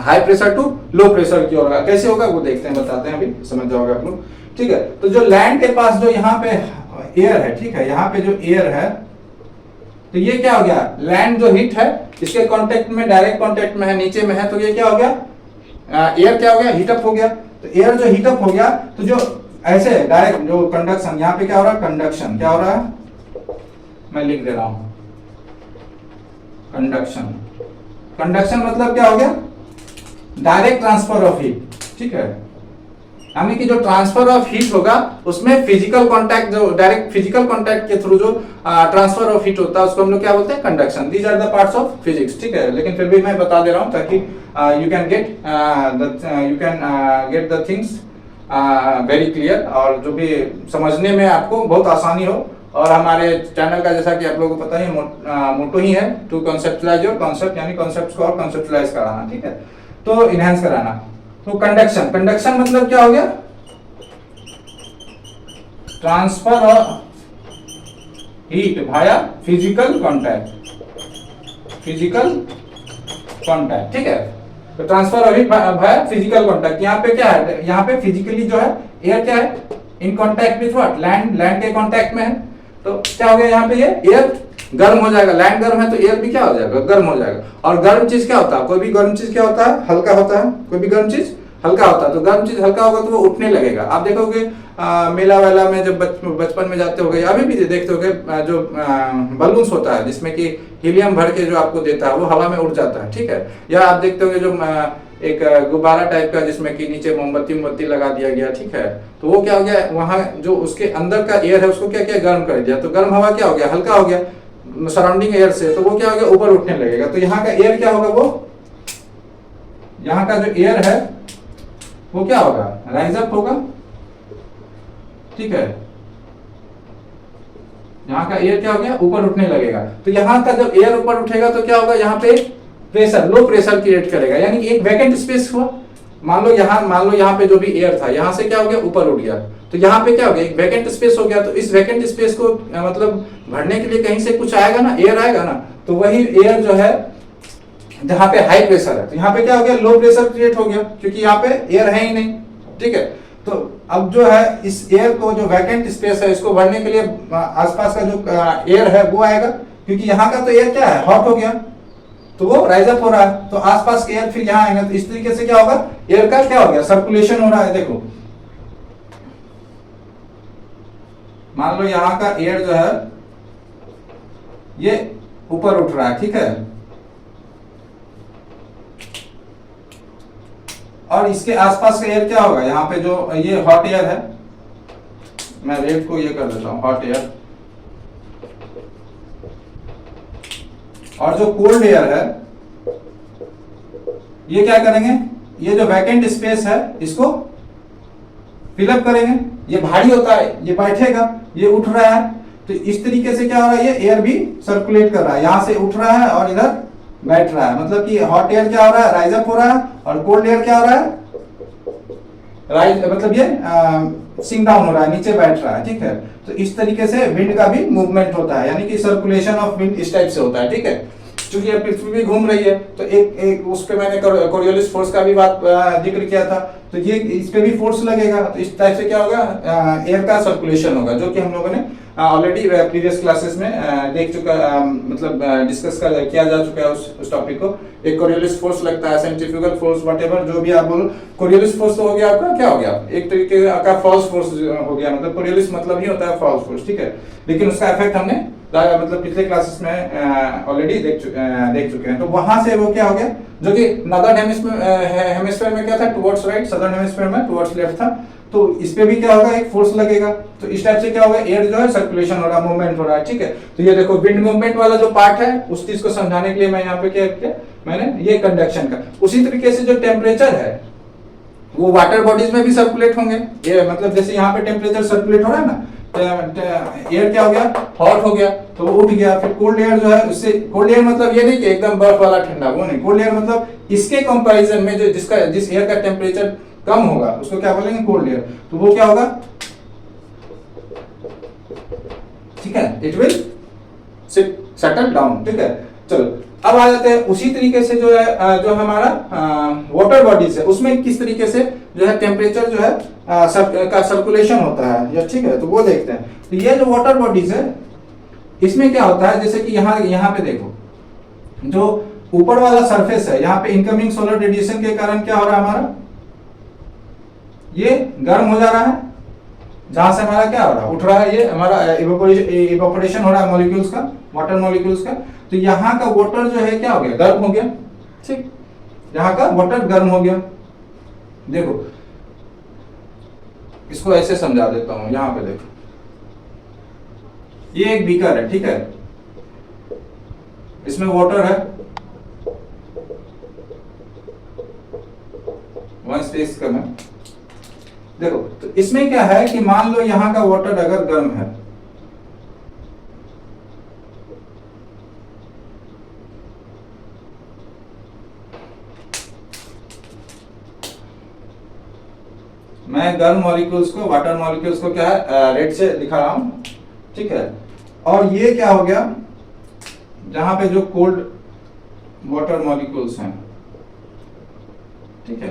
high pressure to low pressure की ओर। कैसे होगा वो देखते हैं, बताते हैं, अभी समझ जाओगे आप लोग, ठीक है। तो जो लैंड के पास जो यहाँ पे एयर है, ठीक है, यहाँ पे जो एयर है, तो ये क्या हो गया, लैंड जो हीट है इसके कांटेक्ट में, डायरेक्ट कांटेक्ट में है, नीचे में है, तो ये क्या हो गया, एयर क्या हो गया, हीटअप हो गया। तो एयर जो हीटअप हो गया, तो जो ऐसे डायरेक्ट जो कंडक्शन, यहाँ पे क्या हो रहा है, कंडक्शन क्या हो रहा है, मैं लिख दे रहा हूं, कंडक्शन। कंडक्शन मतलब क्या हो गया, डायरेक्ट ट्रांसफर ऑफ हीट, ठीक है, यानी कि जो ट्रांसफर ऑफ हीट होगा उसमें फिजिकल कांटेक्ट, जो डायरेक्ट फिजिकल कांटेक्ट के थ्रू जो ट्रांसफर ऑफ हीट होता है उसको हम लोग क्या बोलते हैं, conduction. These are the parts of physics, ठीक है, लेकिन फिर भी मैं बता दे रहा हूं ताकि you can get the things very clear, और जो भी समझने में आपको बहुत आसानी हो। और हमारे चैनल का जैसा कि आप लोगों को पता ही मोटो ही है, टू कॉन्सेप्चुलाइज योर कॉन्सेप्ट, यानी कॉन्सेप्ट को और कॉन्सेप्चुलाइज कराना, ठीक है, तो इनहेंस कराना। तो कंडक्शन मतलब क्या हो गया, transfer of heat Bhaya physical contact, ठीक है। तो transfer of heat Bhaya physical contact, यहाँ पे क्या है, यहाँ पे फिजिकली जो है एयर क्या है, in contact with what, land के कांटेक्ट में है, तो क्या हो गया, यहाँ पे ये एयर गर्म हो जाएगा, लैंड गर्म है तो एयर भी क्या हो जाएगा, गर्म हो जाएगा। और गर्म चीज क्या होता है, कोई भी गर्म चीज क्या होता है, हल्का होता है, कोई भी गर्म चीज हल्का होता है, तो गर्म चीज हल्का होगा तो वो उठने लगेगा। आप देखोगे मेला वेला में जब बचपन में जाते होगे, अभी भी देखते होगे, जो बलून्स होता है जिसमें कि हीलियम भर के जो आपको देता है वो हवा में उड़ जाता है, ठीक है। या आप देखते होगे जो एक गुब्बारा टाइप का जिसमें कि नीचे मोमबत्ती लगा दिया गया, ठीक है, तो वो क्या हो गया, वहां जो उसके अंदर का एयर है उसको क्या किया, गर्म कर दिया, तो गर्म हवा क्या हो गया, हल्का हो गया सराउंडिंग एयर से, तो वो क्या हो गया, ऊपर उठने लगेगा। तो यहाँ का एयर क्या होगा, वो यहाँ का जो एयर है वो क्या होगा, राइज अप होगा, ठीक है, यहाँ का एयर क्या हो गया, ऊपर उठने लगेगा। तो यहाँ का जब एयर ऊपर उठेगा तो क्या होगा, यहाँ पे प्रेशर, लो प्रेशर क्रिएट करेगा, यानी एक वैकेंट स्पेस हुआ। मान लो यहाँ पे जो भी एयर था यहाँ से क्या हो गया, ऊपर उठ गया, तो यहाँ पे क्या हो गया, एक वैकेंट स्पेस हो गया। तो इस वैकेंट स्पेस को मतलब भरने के लिए कहीं से कुछ आएगा ना, एयर आएगा ना, तो वही एयर जो है जहां पे हाई प्रेशर है, तो यहाँ पे क्या हो गया, लो प्रेशर क्रिएट हो गया, क्योंकि यहाँ पे एयर है ही नहीं। ठीक है, तो अब जो है इस एयर को, जो वैकेंट स्पेस है, इसको भरने के लिए आसपास का जो एयर है वो आएगा, क्योंकि यहाँ का तो एयर क्या है, हॉट हो गया, तो वो राइज अप हो रहा है, तो आसपास के एयर फिर यहाँ आएंगे, तो इस तरीके से क्या होगा, एयर का क्या हो गया, सर्कुलेशन हो रहा है। देखो मान लो यहाँ का एयर जो है ये ऊपर उठ रहा है, ठीक है, और इसके आसपास का एयर क्या होगा, यहाँ पे जो ये हॉट एयर है, मैं रेड को ये कर देता हूं, हॉट एयर, और जो कोल्ड एयर है ये क्या करेंगे, ये जो वैकेंट स्पेस है इसको फिलअप करेंगे। ये भारी होता है, ये बैठेगा, ये उठ रहा है, तो इस तरीके से क्या हो रहा है, ये एयर भी सर्कुलेट कर रहा है, यहां से उठ रहा है और इधर बैठ रहा है, मतलब कि हॉट एयर क्या हो रहा है, राइज अप हो रहा है, और कोल्ड एयर क्या हो रहा है, राइज, मतलब ये सिंक डाउन हो रहा है, नीचे बैठ रहा है। ठीक है, तो इस तरीके से विंड का भी मूवमेंट होता है, यानी कि सर्कुलेशन ऑफ विंड इस टाइप से होता है। ठीक है, क्योंकि ये पृथ्वी भी घूम रही है, तो एक उस पे मैंने कोरियोलिस फोर्स का भी बात जिक्र किया था, तो ये इस पे भी फोर्स लगेगा, तो इस टाइप से क्या होगा, एयर का सर्कुलेशन होगा, जो कि हम लोगों ने ऑलरेडी प्रीवियस क्लासेस में देख चुका, मतलब डिस्कस किया जा चुका है उस टॉपिक को। एक कोरियोलिस फोर्स लगता है, सेंट्रीफ्यूगल फोर्स, व्हाटएवर जो भी आप बोलो, कोरियोलिस फोर्स तो हो गया आपका, क्या हो गया, एक तरीके का फॉल्स फोर्स हो गया, मतलब कोरियोलिस मतलब ही होता है फॉल्स फोर्स। ठीक है, लेकिन उसका इफेक्ट हमने मतलब पिछले क्लासेस में ऑलरेडी देख चुके हैं। तो वहां से वो क्या हो गया, जो कि नॉर्दर्न हेमिस्फीयर में क्या था, टुवर्ड्स राइट, सदर्न हेमिस्फीयर में टुवर्ड्स लेफ्ट था, तो इस पे भी क्या होगा, एक फोर्स लगेगा, तो इस टाइप से क्या होगा, एयर जो है सर्कुलेशन हो रहा है, मूवमेंट हो रहा है। ठीक है, तो ये देखो विंड मूवमेंट वाला जो पार्ट है, उस चीज को समझाने के लिए मैं यहाँ पे क्या किया, मैंने ये कंडक्शन का। उसी तरीके से जो टेम्परेचर है वो वाटर बॉडीज में भी सर्कुलेट होंगे, ये मतलब जैसे यहाँ पे टेम्परेचर सर्कुलेट हो रहा है ना, एयर क्या हो गया, हॉट हो गया, तो वो उठ गया, फिर कोल्ड एयर जो है उससे, कोल्ड एयर मतलब ये नहीं कि एकदम बर्फ वाला ठंडा, वो नहीं, कोल्ड एयर मतलब इसके कंपैरिजन में जो जिस एयर का टेम्परेचर कम होगा उसको क्या बोलेंगे, कोल्ड एयर, तो वो क्या होगा, ठीक है, इट विल सेटल डाउन। ठीक है, चलो अब आ जाते हैं उसी तरीके से जो है, जो हमारा वाटर बॉडीज है उसमें किस तरीके से जो है टेम्परेचर जो है का सर्कुलेशन होता है, या ठीक है, तो वो देखते हैं। तो ये जो वाटर बॉडीज है इसमें क्या होता है, जैसे कि यहाँ पे देखो, जो ऊपर वाला सरफेस है, यहाँ पे इनकमिंग सोलर रेडिएशन के कारण क्या हो रहा है, हमारा ये गर्म हो जा रहा है, जहां से हमारा क्या हो रहा है, उठ रहा है, ये हमारा इवेपोरेशन हो रहा है मॉलिक्यूल्स का, वाटर मॉलिक्यूल्स का, तो यहाँ का वाटर जो है क्या हो गया, गर्म हो गया। ठीक, यहाँ का वाटर गर्म हो गया। देखो इसको ऐसे समझा देता हूं, यहाँ पे देखो, ये एक बीकर है, ठीक है, इसमें वाटर है, वन स्पेस कम है। देखो तो इसमें क्या है कि मान लो यहाँ का वाटर अगर गर्म है, मैं गर्म मॉलिक्यूल्स को, वाटर मॉलिक्यूल्स को क्या है, रेड से दिखा रहा हूं। ठीक है, और ये क्या हो गया, जहां पे जो कोल्ड वाटर मॉलिक्यूल्स हैं, ठीक है,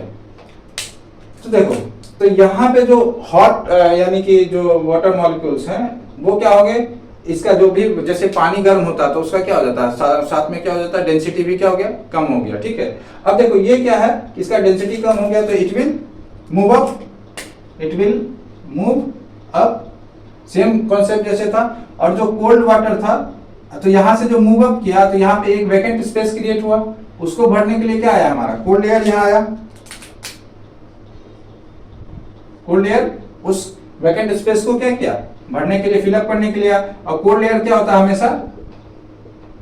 तो देखो, तो यहाँ पे जो हॉट यानी कि जो वाटर मॉलिक्यूल्स हैं वो क्या हो गए, इसका जो भी, जैसे पानी गर्म होता है तो उसका क्या हो जाता है, साथ में क्या हो जाता है, डेंसिटी भी क्या हो गया, कम हो गया। ठीक है, अब देखो ये क्या है, इसका डेंसिटी कम हो गया, तो it will move up, it will move up, same concept जैसे था। और जो कोल्ड वाटर था, तो यहां से जो मूव अप किया, तो यहाँ पे एक वैकेंट स्पेस क्रिएट हुआ, उसको भरने के लिए क्या आया, हमारा कोल्ड एयर यहाँ आया, कोल्ड एयर उस वैकेंट स्पेस को क्या किया, भरने के लिए, फिलअप करने के लिए। और कोल्ड एयर क्या होता है, हमेशा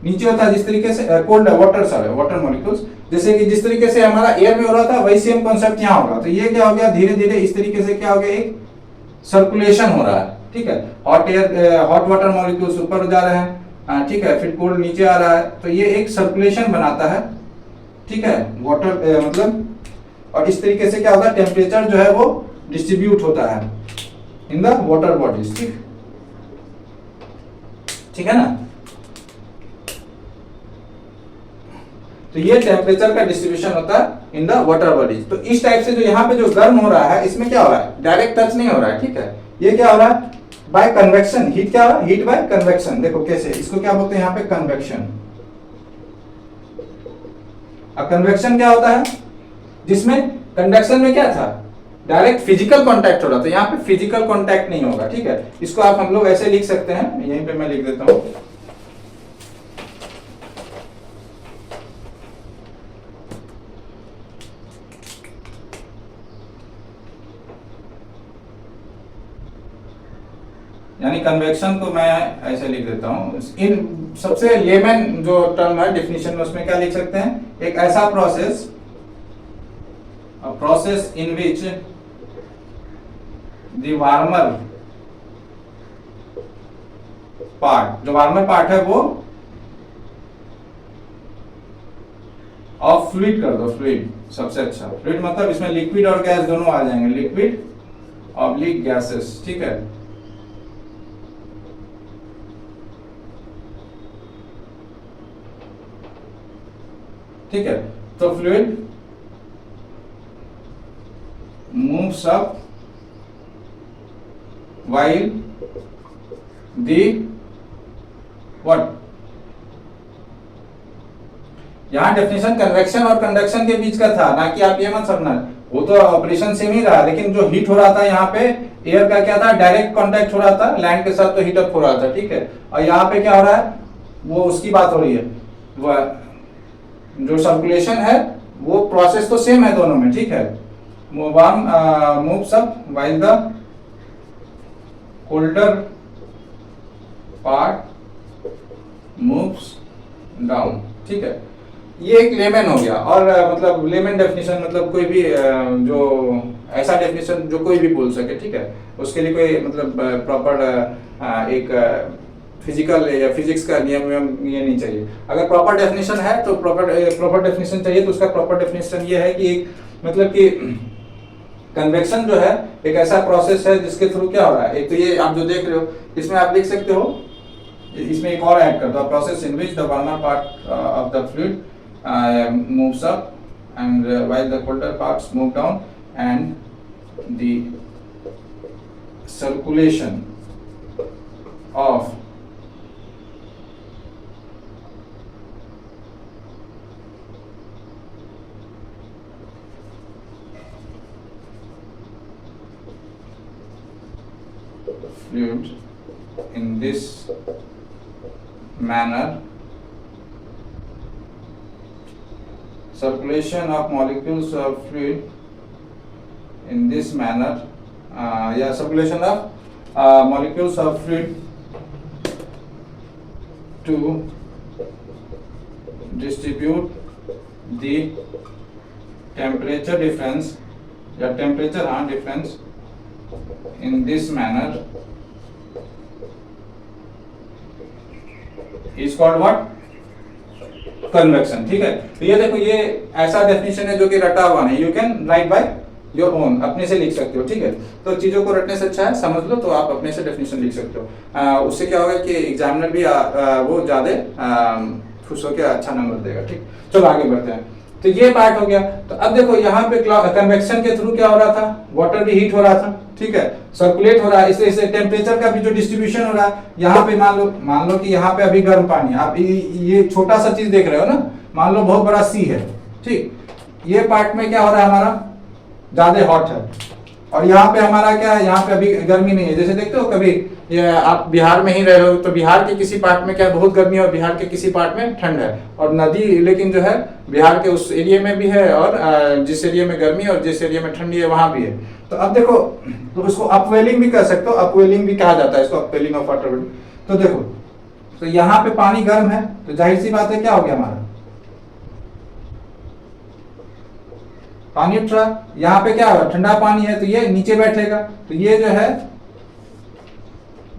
नीचे होता है, जिस तरीके से cold water, sorry water molecules, जैसे कि जिस तरीके से हमारा एयर में हो रहा था वही सेम कॉन्सेप्ट यहाँ होगा। तो ये क्या हो गया, धीरे धीरे इस तरीके से क्या हो गया, एक सर्कुलेशन हो रहा है। ठीक है, hot air, hot water molecules ऊपर जा रहे हैं, ठीक है, फिर कोल्ड नीचे आ रहा है, तो ये एक सर्कुलेशन बनाता है। ठीक है, वाटर मतलब, और इस तरीके से क्या होगा, टेम्परेचर जो है वो डिस्ट्रीब्यूट होता है इन द वाटर बॉडीज। ठीक है ना, तो ये टेम्परेचर का डिस्ट्रीब्यूशन होता है इन द वाटर बॉडीज। तो इस टाइप से जो यहाँ पे जो गर्म हो रहा है इसमें क्या हो रहा है, डायरेक्ट टच नहीं हो रहा है, ठीक है। ये क्या हो रहा है, बाय कन्वेक्शन। हीट क्या हो रहा है, हीट बाय कन्वेक्शन। देखो कैसे, इसको क्या बोलते हैं यहाँ पे, कन्वेक्शन। अब कन्वेक्शन क्या होता है, जिसमें कंडक्शन में क्या था, डायरेक्ट फिजिकल कांटेक्ट हो रहा था, यहाँ पे फिजिकल कांटेक्ट नहीं होगा, ठीक है। इसको आप हम लोग ऐसे लिख सकते हैं, यहीं पे मैं लिख देता हूं। यानी कन्वेक्शन को मैं ऐसे लिख देता हूं। इन सबसे लेमन जो टर्म है डेफिनेशन में, उसमें क्या लिख सकते हैं, एक ऐसा process, a process in which the warmer part, जो वार्मर पार्ट है वो ऑफ फ्लूइड कर दो, फ्लूइड सबसे अच्छा। फ्लूइड मतलब इसमें लिक्विड और गैस दोनों आ जाएंगे, लिक्विड ऑब्लिक गैसेस, ठीक है। ठीक है, तो fluid moves up while the what, यहां डेफिनेशन कन्वेक्शन और कंडक्शन के बीच का था ना, कि आप ये मत समझना, वो तो ऑपरेशन सेम ही रहा, लेकिन जो हीट हो रहा था यहाँ पे एयर का क्या था, डायरेक्ट कांटेक्ट हो रहा था लैंड के साथ, तो हीट अप हो रहा था, ठीक है। और यहाँ पे क्या हो रहा है, वो उसकी बात हो रही है, वो जो सर्कुलेशन है वो प्रोसेस तो सेम है दोनों में, ठीक है। Warm moves up while the colder part moves down, ठीक है। ये एक लेमन हो गया। और मतलब लेमन डेफिनेशन मतलब कोई भी जो ऐसा डेफिनेशन जो कोई भी बोल सके, ठीक है। उसके लिए कोई मतलब प्रॉपर एक फिजिकल या फिजिक्स का नियम ये नहीं चाहिए। अगर प्रॉपर डेफिनेशन है तो प्रॉपर डेफिनेशन चाहिए, तो उसका प्रॉपर डेफिनेशन ये है कि एक मतलब कि कन्वेक्शन जो है एक ऐसा प्रोसेस है जिसके थ्रू क्या हो रहा है, एक तो ये आप जो देख रहे हो इसमें आप लिख सकते हो, इसमें एक और ऐड कर दो, process in which the warmer part of the fluid moves up and while the colder parts move down and the circulation of fluid in this manner, circulation of molecules of fluid in this manner, circulation of molecules of fluid to distribute the temperature difference या temperature difference in this manner is called what, convection, ठीक है। तो ये देखो, ये ऐसा definition है जो कि रटा हुआ नहीं, you can write by your own, अपने से लिख सकते हो, ठीक है। तो चीजों को रटने से अच्छा है समझ लो, तो आप अपने से डेफिनेशन लिख सकते हो। उससे क्या होगा कि एग्जामिनर भी वो ज्यादा खुश होकर अच्छा नंबर देगा, ठीक। चलो आगे बढ़ते हैं। तो ये पार्ट हो गया। तो अब देखो यहाँ पे कन्वेक्शन के थ्रू क्या हो रहा था, वाटर भी हीट हो रहा था, ठीक है, सर्कुलेट हो रहा है, इससे टेम्परेचर का भी जो डिस्ट्रीब्यूशन हो रहा है। यहाँ पे मान लो कि यहाँ पे अभी गर्म पानी, आप ये छोटा सा चीज देख रहे हो ना, मान लो बहुत बड़ा सी है, ठीक। ये पार्ट में क्या हो रहा है, हमारा ज्यादा हॉट है, और यहाँ पे हमारा क्या है, यहाँ पे अभी गर्मी नहीं है। जैसे देखते हो कभी आप बिहार में ही रह रहे हो, तो बिहार के किसी पार्ट में क्या बहुत गर्मी है और बिहार के किसी पार्ट में ठंड है, और नदी लेकिन जो है बिहार के उस एरिया में भी है, और जिस एरिया में गर्मी है और जिस एरिया में ठंडी है वहां भी है। तो अब देखो, तो उसको अपवेलिंग भी कह सकते हो, अपवेलिंग भी कहा जाता है इसको, अपवेलिंग ऑफ वाटर। तो देखो, तो यहाँ पे पानी गर्म है, तो जाहिर सी बात है क्या हो गया, हमारा पानी उठ रहा, यहाँ पे क्या होगा, ठंडा पानी है, तो ये नीचे बैठेगा, तो ये जो है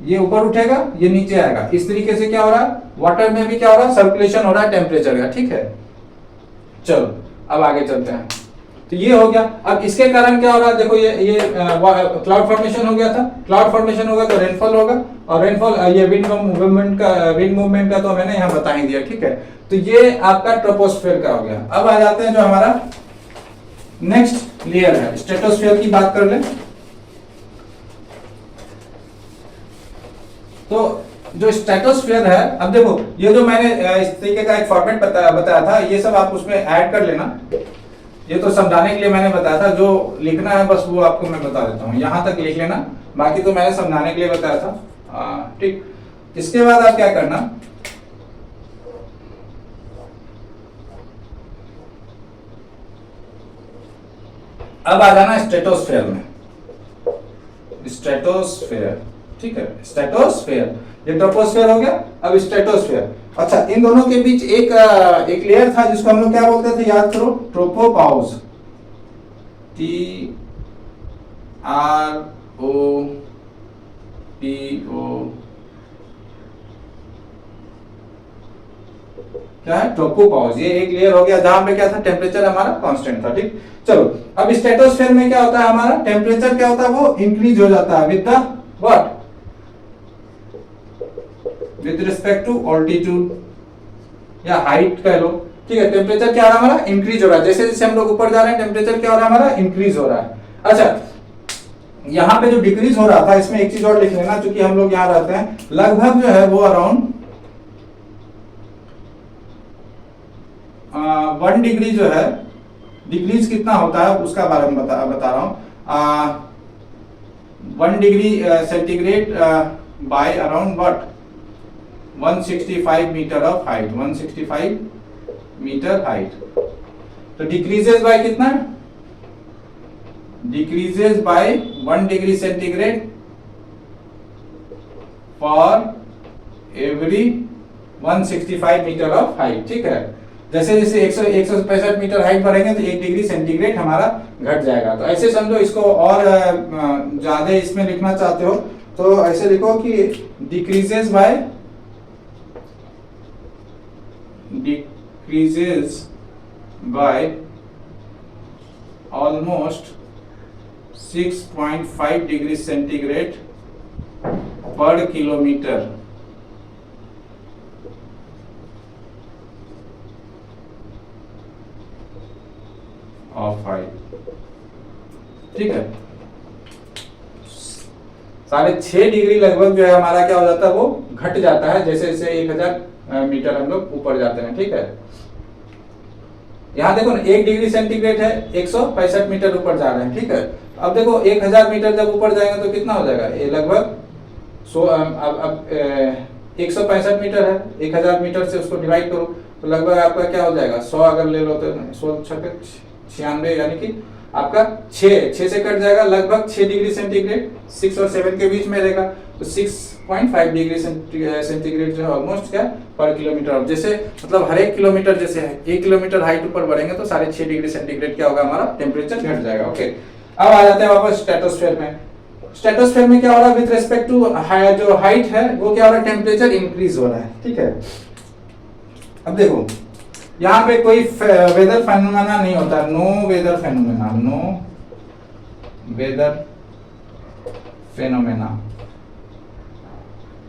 ये ऊपर उठेगा, ये नीचे आएगा। इस तरीके से क्या हो रहा है, वाटर में भी क्या हो रहा है, सर्कुलेशन हो रहा है टेम्परेचर का, ठीक है। चलो अब आगे चलते हैं। तो ये हो गया। अब इसके कारण क्या हो रहा है, देखो ये क्लाउड फॉर्मेशन हो गया था। क्लाउड फॉर्मेशन होगा तो रेनफॉल होगा, और रेनफॉल ये विंड मूवमेंट का तो मैंने यहाँ बता ही दिया, ठीक है। तो ये आपका ट्रोपोस्फेयर का हो गया। अब आ जाते हैं जो हमारा नेक्स्ट लेयर है, स्ट्रेटोस्फेयर की बात कर लें। तो जो स्ट्रेटोस्फेयर है, अब देखो ये जो मैंने इस तरीके का एक फॉर्मेट बताया था, ये सब आप उसमें ऐड कर लेना। ये तो समझाने के लिए मैंने बताया था, जो लिखना है बस वो आपको मैं बता देता हूँ, यहां तक लिख लेना, बाकी तो मैंने समझाने के लिए बताया था। ठीक, इसके बाद आप क्या करना, अब आ जाना स्ट्रेटोस्फेयर में। स्ट्रेटोस्फेयर, ठीक है, स्ट्रेटोस्फेयर, ये ट्रोपोस्फेयर हो गया, अब स्ट्रेटोस्फेयर। अच्छा, इन दोनों के बीच एक लेयर था जिसको हम लोग क्या बोलते थे, याद करो, ट्रोपोपाउस, TROPO, क्या है, ट्रोपोपाउस। ये एक लेयर हो गया जहां पे क्या था, टेम्परेचर हमारा कांस्टेंट था। ठीक, चलो अब स्ट्रेटोस्फेयर में क्या होता है, हमारा टेम्परेचर क्या होता है, वो इंक्रीज हो जाता है with the what, with respect to altitude या हाइट कह लो। ठीक है, टेम्परेचर क्या हो रहा है हमारा, इंक्रीज हो रहा है। जैसे जैसे हम लोग ऊपर जा रहे हैं टेम्परेचर क्या हो रहा है हमारा, इंक्रीज हो रहा है। अच्छा, यहाँ पे जो डिक्रीज हो रहा था, इसमें एक चीज और लिख लेना, क्योंकि हम लोग यहाँ रहते हैं, लगभग जो है वो अराउंड 1 डिग्री जो है, डिक्रीज कितना होता है उसका बारे में बता रहा हूं। 1 degree centigrade by around what, 165 metre of height, 165 metre height. तो डिक्रीजेस बाय कितना, decreases by 1 degree centigrade for every 165 metre of height. ठीक है, जैसे जैसे 165 मीटर हाइट बढ़ेंगे तो 1 डिग्री सेंटीग्रेड हमारा घट जाएगा। तो ऐसे समझो इसको, और ज्यादा इसमें लिखना चाहते हो तो ऐसे लिखो कि decreases by almost 6.5 degree centigrade पर किलोमीटर ऑफ हाइट। ठीक है, 6.5 डिग्री लगभग जो है हमारा क्या हो जाता है, वो घट जाता है जैसे जैसे 1000 मीटर हम लोग ऊपर जाते हैं। ठीक है, यहां देखो ना 1 डिग्री सेंटीग्रेड है, 165 मीटर ऊपर जा रहे हैं। ठीक है, अब देखो 1000 मीटर जब ऊपर जाएंगे तो कितना हो जाएगा, ये लगभग 165 मीटर है, 1000 मीटर से उसको डिवाइड करो तो लगभग आपका क्या हो जाएगा, 100 अगर ले लो तो 96, यानी कि आपका 6 से कट जाएगा, लगभग 6 डिग्री सेंटीग्रेड, 6 और 7 के बीच में रहेगा। तो 6.5 डिग्री सेंटीग्रेड जो है ऑलमोस्ट क्या पर किलोमीटर। जैसे मतलब हर 1 किलोमीटर, जैसे 1 किलोमीटर हाइट ऊपर बढ़ेंगे तो 6.5 डिग्री सेंटीग्रेड क्या होगा, हमारा टेम्परेचर घट जाएगा। ओके, अब आ जाते हैं वापस स्ट्रेटोस्फेयर में। स्ट्रेटोस्फेयर में क्या हो रहा है, विद रेस्पेक्ट टू जो हाइट है वो क्या हो रहा है, टेम्परेचर इंक्रीज हो रहा है। ठीक है, अब देखो यहाँ पे कोई वेदर फेनोमेना नहीं होता, नो वेदर फेनोमेना।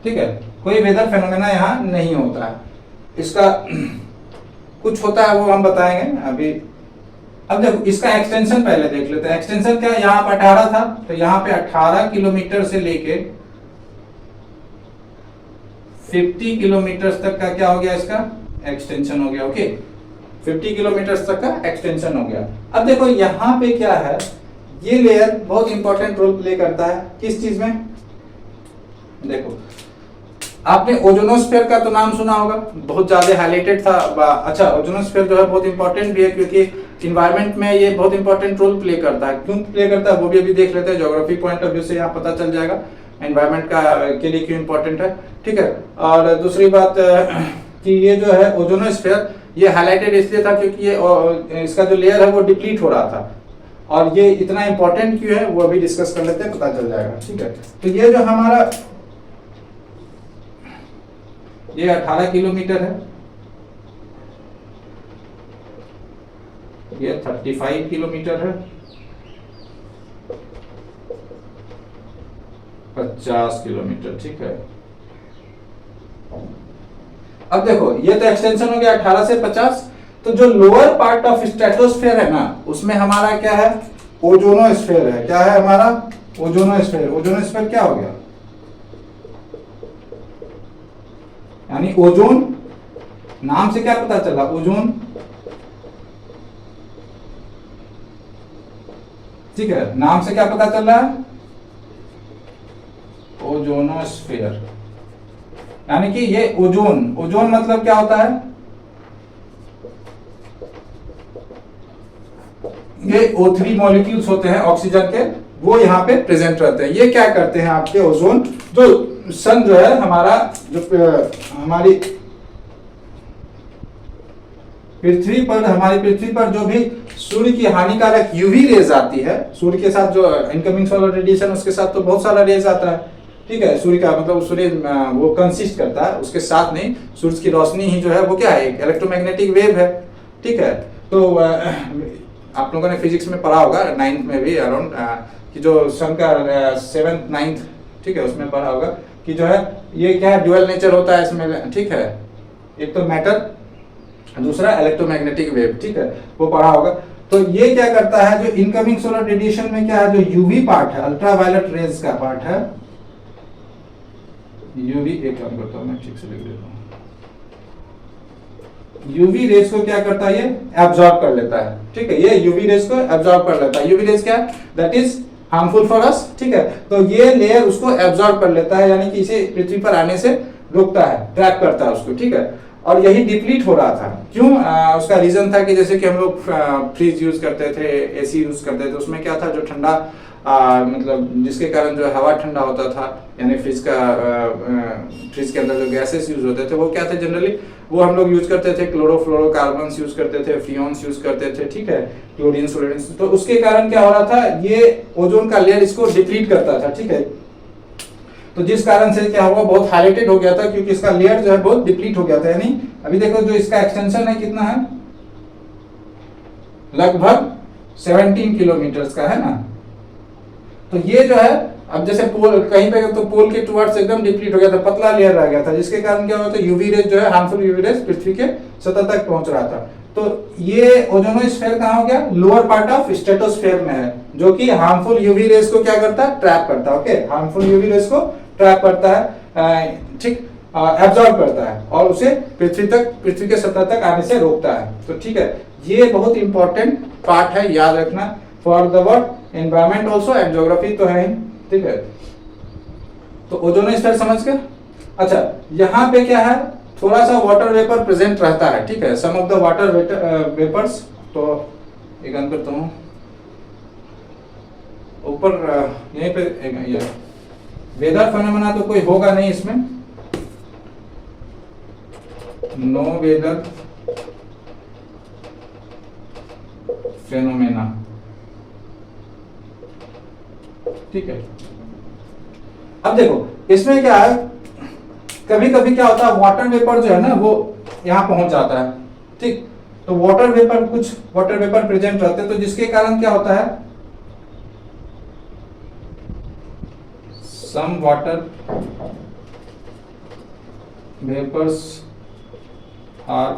ठीक है, कोई वेदर फेनोमेना यहाँ नहीं होता है। इसका कुछ होता है वो हम बताएंगे अभी। अब देखो इसका एक्सटेंशन पहले देख लेते हैं। एक्सटेंशन क्या, यहाँ पे 18 था तो यहाँ पे 18 किलोमीटर से लेके 50 किलोमीटर तक का क्या हो गया, इसका एक्सटेंशन हो गया। ओके, 50 किलोमीटर तक का एक्सटेंशन हो गया। अब देखो यहाँ पे क्या है, ये लेयर बहुत इंपॉर्टेंट रोल प्ले करता है किस चीज में, देखो आपने ओजोनोस्फेयर का तो नाम सुना होगा, बहुत ज्यादा हाईलाइटेड था। अच्छा, ओजोनोस्फेयर जो है बहुत इंपॉर्टेंट भी है क्योंकि इन्वायरमेंट में ये बहुत इंपॉर्टेंट रोल प्ले करता है। क्यों प्ले करता है वो भी अभी देख लेते हैं, ज्योग्राफी पॉइंट ऑफ व्यू से यहाँ पता चल जाएगा एनवायरमेंट का के लिए क्यों इंपॉर्टेंट है। ठीक है, और दूसरी बात कि ये जो है ओजोनोस्फेयर, ये हाईलाइटेड इसलिए था क्योंकि ये इसका जो लेयर है वो डिप्लीट हो रहा था, और ये इतना इंपॉर्टेंट क्यों है वो अभी डिस्कस कर लेते हैं, पता चल जाएगा। ठीक है, तो ये जो हमारा ये 18 किलोमीटर है, ये 35 किलोमीटर है, 50 किलोमीटर। ठीक है, अब देखो ये तो एक्सटेंशन हो गया 18 से 50। तो जो लोअर पार्ट ऑफ स्ट्रेटोस्फेयर है ना, उसमें हमारा क्या है, ओजोनोस्फेयर है। क्या है हमारा, ओजोनोस्फेयर। ओजोनोस्फेयर क्या हो गया, यानी ओजोन, नाम से क्या पता चला, ओजोन, ठीक है, नाम से क्या पता चल रहा है, ओजोनोस्फेयर। यानी कि ये ओजोन, ओजोन मतलब क्या होता है, ये O3 मॉलिक्यूल्स होते हैं ऑक्सीजन के, वो यहाँ पे प्रेजेंट रहते हैं। ये क्या करते हैं आपके, ओजोन, जो सन जो है हमारा, जो हमारी पृथ्वी पर, हमारी पृथ्वी पर जो भी सूर्य की हानिकारक यूवी रेज आती है, सूर्य के साथ जो इनकमिंग सोलर रेडिएशन, उसके साथ तो बहुत सारा रेज आता है, ठीक है। सूर्य का मतलब सूर्य वो कंसिस्ट करता है, उसके साथ नहीं, सूर्य की रोशनी ही जो है वो क्या है, एक इलेक्ट्रोमैग्नेटिक वेव है, ठीक है। तो आप लोगों ने फिजिक्स में पढ़ा होगा 9th में भी अराउंड, कि जो सन का 7th 9th, ठीक है, उसमें पढ़ा होगा कि जो है ये क्या है, ड्यूअल नेचर होता है इसमें, ठीक है। एक तो मैटर, दूसरा इलेक्ट्रोमैग्नेटिक वेव, ठीक है, वो पढ़ा होगा। तो ये क्या करता है, जो इनकमिंग सोलर रेडिएशन में क्या है, जो यूवी पार्ट है, अल्ट्रावायलेट रेज का पार्ट है, यूवी, एक काम करता हूं मैं, ठीक से लिख देता हूं, यूवी रेज को क्या करता है, ये एब्जॉर्ब कर लेता है, ठीक है। ये यूवी रेज को एब्जॉर्ब कर लेता है। यूवी रेज क्या है, that is harmful for us, ठीक है। तो ये लेयर उसको एब्जॉर्ब कर लेता है, यानी कि इसे पृथ्वी पर आने से रोकता है, ट्रैप करता है उसको, ठीक है। और यही डिप्लीट हो रहा था, क्यों, उसका रीजन था कि जैसे कि हम लोग फ्रिज यूज करते थे, एसी यूज करते थे, उसमें क्या था, जो ठंडा मतलब जिसके कारण जो हवा ठंडा होता था, यानी फ्रिज के अंदर जो गैसेस यूज होते थे वो क्या थे, जनरली वो हम लोग यूज करते थे, क्लोरोफ्लोरोकार्बन्स यूज करते थे, फ्रियोन्स यूज करते थे, ठीक है, क्लोरीन, सोडियम। तो उसके कारण क्या हो रहा था, ये ओजोन का लेयर इसको डिप्लीट करता था, ठीक है। तो जिस कारण से क्या हुआ, बहुत हाइलाइटेड हो गया था, क्योंकि इसका लेयर जो है बहुत डिप्लीट हो गया था। यानी अभी देखो जो इसका एक्सटेंशन है कितना है, लगभग 17 किलोमीटर का है ना। तो ये जो है, अब जैसे पोल कहीं पे तो पोल के टुवर्ड्स एकदम डिप्लीट हो गया था, पतला लेयर रह गया था, जिसके कारण क्या हुआ था, यूवी रेज जो है, हार्मफुल यूवी रेज पृथ्वी के सतह तक पहुंच रहा था। तो ये ओजोनोस्फेयर कहाँ हो गया, लोअर पार्ट ऑफ स्ट्रेटोस्फेयर में है, जो कि हार्मफुल यूवी रेज को क्या करता है, ट्रैप करता है, ओके, हार्मफुल यूवी रेज को ट्रैप करता है, ठीक, एब्जॉर्ब करता है, और उसे पृथ्वी के सतह तक आने से रोकता है। तो ठीक है, ये बहुत इंपॉर्टेंट पार्ट है, याद रखना, for the word environment also and geography तो है ही, ठीक है। तो ओजोनोस्फेयर समझ गए। अच्छा, यहाँ पे क्या है, थोड़ा सा वाटर वेपर प्रेजेंट रहता है, ठीक है, सम ऑफ द वाटर वेपर्स। तो एक काम करता हूँ, ऊपर यहीं पे वेदर फेनोमेना तो कोई होगा नहीं इसमें, नो वेदर फेनोमेना, ठीक है। अब देखो इसमें क्या है, कभी कभी क्या होता है, वाटर वेपर जो है ना वो यहां पहुंच जाता है, ठीक। तो वाटर वेपर, कुछ वाटर वेपर प्रेजेंट रहते हैं, तो जिसके कारण क्या होता है, some water vapours are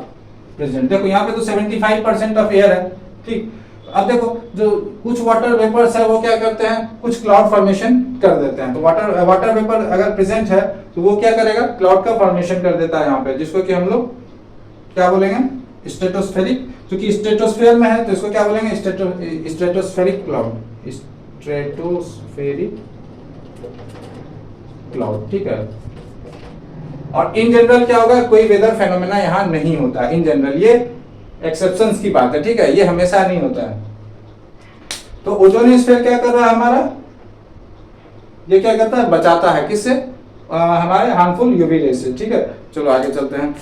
present. देखो यहाँ पे तो 75% ऑफ एयर है, ठीक। अब देखो जो कुछ वाटर वेपर्स है वो क्या करते हैं, कुछ क्लाउड फॉर्मेशन कर देते हैं। तो वाटर वेपर अगर प्रेजेंट है तो वो क्या करेगा, क्लाउड का फॉर्मेशन कर देता है यहाँ पे, जिसको कि हम लोग क्या बोलेंगे, स्ट्रेटोस्फेरिक। क्योंकि स्ट्रेटोस्फेयर में है तो इसको क्या बोलेंगे, स्ट्रेटोस्फेरिक क्लाउड, स्ट्रेटोस्फेरिक क्लाउड, ठीक है। और इन जनरल क्या होगा, कोई वेदर फेनोमेना यहाँ नहीं होता इन जनरल, ये एक्सेप्शंस की बात है, ठीक है, ये हमेशा नहीं होता है। तो ओजोनोस्फेयर क्या कर रहा है हमारा, ये क्या करता है, बचाता है किससे, हमारे हार्मफुल यूवी रेज से, ठीक है। चलो आगे चलते हैं।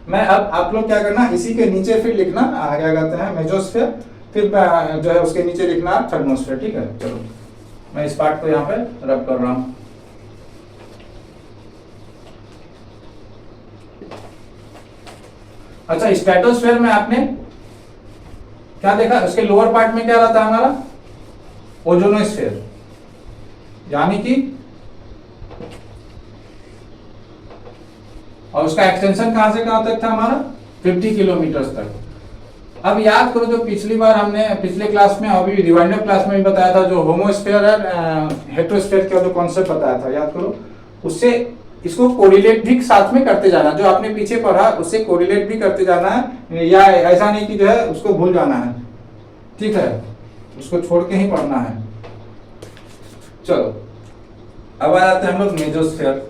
मैं अब आप लोग क्या करना, इसी के नीचे फिर लिखना क्या कहते हैं, मेसोस्फेयर, फिर जो है उसके नीचे लिखना थर्मोस्फेयर, ठीक है। चलो मैं इस पार्ट को यहाँ पे रब कर रहा हूं। अच्छा, स्ट्रेटोस्फेयर में आपने क्या देखा, उसके लोअर पार्ट में क्या रहता है हमारा, ओजोनोस्फेयर, यानी कि और उसका एक्सटेंशन कहां से कहां तक था हमारा 50 किलोमीटर तक। अब याद करो जो पिछली बार हमने पिछले क्लास में अभी रिवाइंडर क्लास में भी बताया था, जो होमोस्फीयर और हेटेरोस्फीयर का जो कॉन्सेप्ट बताया था, याद करो। उससे इसको कोरिलेट भी साथ में करते जाना, जो आपने पीछे पढ़ा उससे कोरिलेट भी करते जाना है, या ऐसा नहीं कि जो है उसको भूल जाना है, ठीक है, उसको छोड़ के ही पढ़ना है। चलो अब आ जाते हैं हम लोग मेसोस्फीयर,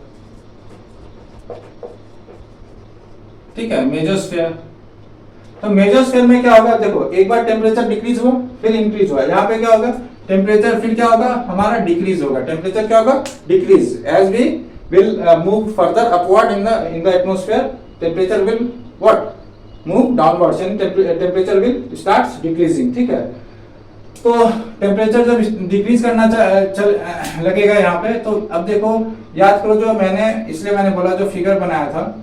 ठीक है, मेसोस्फीयर। तो मेसोस्फीयर में क्या होगा, देखो एक बार टेम्परेचर डिक्रीज हुआ फिर इंक्रीज हुआ, यहाँ पे क्या होगा टेम्परेचर फिर क्या होगा हमारा डिक्रीज होगा, टेम्परेचर क्या होगा decrease, as we will move further upward in the atmosphere, temperature will what move downwards, यानी टेम्परेचर विल स्टार्ट्स डिक्रीजिंग, ठीक है। तो टेम्परेचर जब डिक्रीज करना लगेगा यहाँ पे, तो अब देखो याद करो जो इसलिए मैंने बोला जो फिगर बनाया था,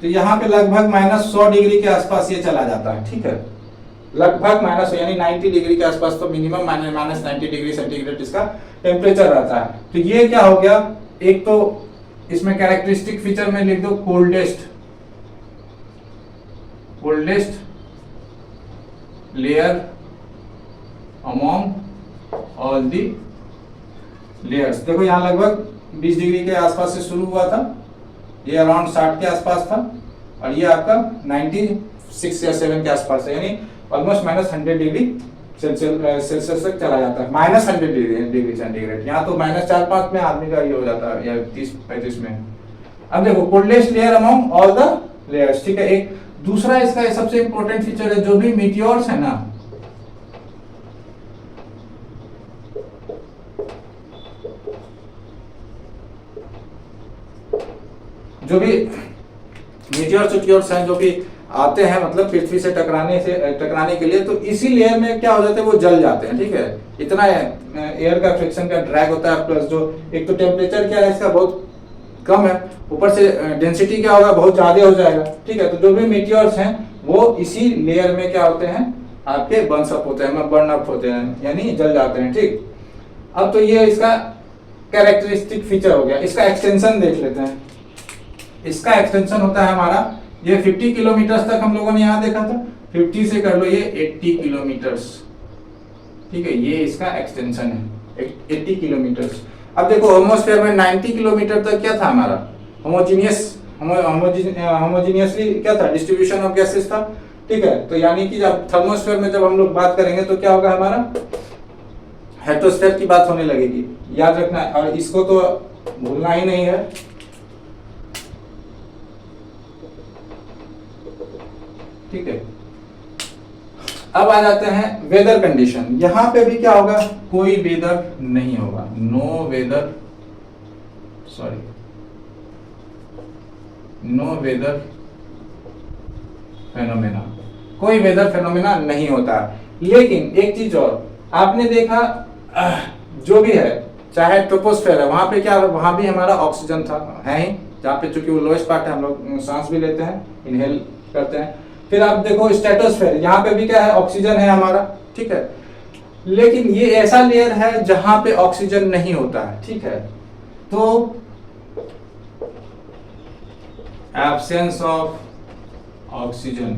तो यहाँ पे लगभग -100 डिग्री के आसपास ये चला जाता है, ठीक है, लगभग माइनस यानी 90 डिग्री के आसपास, तो मिनिमम -90 डिग्री सेंटीग्रेड इसका टेम्परेचर रहता है। तो ये क्या हो गया, एक तो इसमें कैरेक्टरिस्टिक फीचर में लिख दो coldest layer among all the layers. देखो यहाँ लगभग 20 डिग्री के आसपास से शुरू हुआ था, ये अराउंड 60 के आसपास था, और ये आपका 96 या 7 के आसपास है, यानी ऑलमोस्ट -100 डिग्री सेल्सियस तक चला जाता है, -100 डिग्री सेंटीग्रेड। यहाँ तो -4-5 में आदमी का ये हो जाता है, या 30-35 में। अब देखो coldest layer among all the layers, ठीक है। एक दूसरा इसका सबसे इंपॉर्टेंट फीचर है, जो भी मीटियोर्स है ना, जो भी मीटियोर्स हैं जो भी आते हैं मतलब पृथ्वी से टकराने के लिए, तो इसी लेयर में क्या हो जाते हैं वो जल जाते हैं, ठीक है। इतना एयर का फ्रिक्शन का ड्रैग होता है, प्लस जो एक तो टेम्परेचर क्या है इसका बहुत कम है, ऊपर से डेंसिटी क्या होगा बहुत ज्यादा हो जाएगा, ठीक है। तो जो भी मीटियोर्स हैं वो इसी लेयर में क्या होते हैं आपके बर्न अप होते हैं, यानी जल जाते हैं, ठीक। अब तो ये इसका कैरेक्टरिस्टिक फीचर हो गया। इसका एक्सटेंशन देख लेते हैं। इसका एक्सटेंशन होता है हमारा, ये 50 किलोमीटर तक हम लोगों ने यहाँ देखा था, 50 से कर लो ये 80 किलोमीटर, ठीक है, ये इसका एक्सटेंशन है 80 किलोमीटर। अब देखो होमोस्फीयर में 90 किलोमीटर तक क्या था हमारा होमोजीनियसली क्या था डिस्ट्रीब्यूशन ऑफ गैसेस था, ठीक है। तो यानी कि जब थर्मोस्फीयर में जब हम लोग बात करेंगे तो क्या होगा हमारा हेटेरोस्फीयर की बात होने लगेगी, याद रखना है, और इसको तो भूलना ही नहीं है। ठीक है, अब आ जाते हैं वेदर कंडीशन। यहां पे भी क्या होगा, कोई वेदर नहीं होगा, नो वेदर फेनोमेना, कोई वेदर फेनोमेना नहीं होता। लेकिन एक चीज और आपने देखा, जो भी है चाहे ट्रोपोस्फेयर है वहां पे क्या, वहां भी हमारा ऑक्सीजन था, है ही, जहाँ पे चूंकि वो लोएस्ट पार्ट है, हम लोग सांस भी लेते हैं, इनहेल करते हैं। फिर आप देखो स्ट्रेटोस्फेयर, यहाँ पे भी क्या है ऑक्सीजन है हमारा, ठीक है। लेकिन ये ऐसा लेयर है जहां पे ऑक्सीजन नहीं होता है, ठीक है। तो एब्सेंस ऑफ ऑक्सीजन,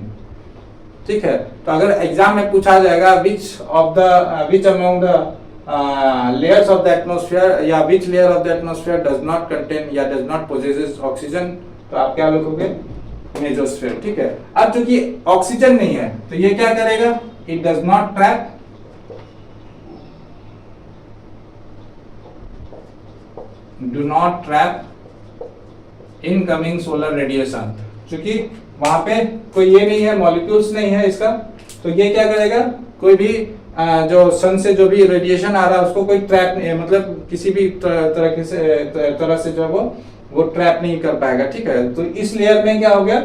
ठीक है। तो अगर एग्जाम में पूछा जाएगा which among the layers of the atmosphere या which layer of the atmosphere does not contain या does not possesses oxygen, तो आप क्या लिखोगे मेसोस्फीयर, ठीक है। अब चूंकि ऑक्सीजन नहीं है तो ये क्या करेगा, it does not trap do not trap incoming solar radiation, क्योंकि वहां पे कोई ये नहीं है, मॉलिक्यूल्स नहीं है इसका, तो ये क्या करेगा, कोई भी जो सन से जो भी रेडिएशन आ रहा है उसको कोई ट्रैप नहीं, मतलब किसी भी तरह से जो वो ट्रैप नहीं कर पाएगा, ठीक है। तो इस लेयर में क्या हो गया,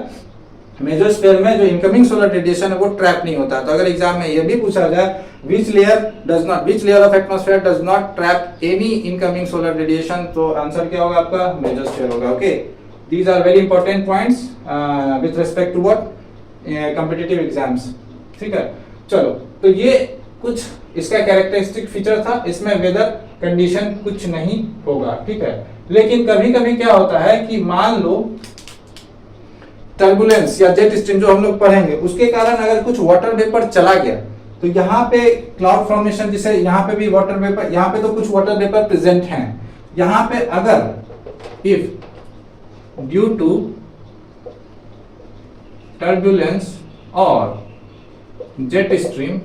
मेसोस्फीयर में जो इनकमिंग सोलर रेडिएशन है वो ट्रैप नहीं होता। तो अगर एग्जाम में ये भी पूछा जाए which layer of atmosphere does not trap any incoming solar radiation, तो आंसर क्या होगा आपका मेसोस्फीयर होगा। Okay, these are very important points with respect to what competitive exams, ठीक है। चलो, तो ये कुछ इसका कैरेक्टरिस्टिक फीचर था, इसमें वेदर कंडीशन कुछ नहीं होगा, ठीक है। लेकिन कभी कभी क्या होता है कि मान लो टर्बुलेंस या जेट स्ट्रीम जो हम लोग पढ़ेंगे उसके कारण अगर कुछ वाटर वेपर चला गया तो यहाँ पे क्लाउड फॉर्मेशन, जिसे यहाँ पे भी वाटर वेपर, यहाँ पे तो कुछ वाटर वेपर प्रेजेंट हैं, यहाँ पे अगर इफ ड्यू टू टर्बुलेंस और जेट स्ट्रीम,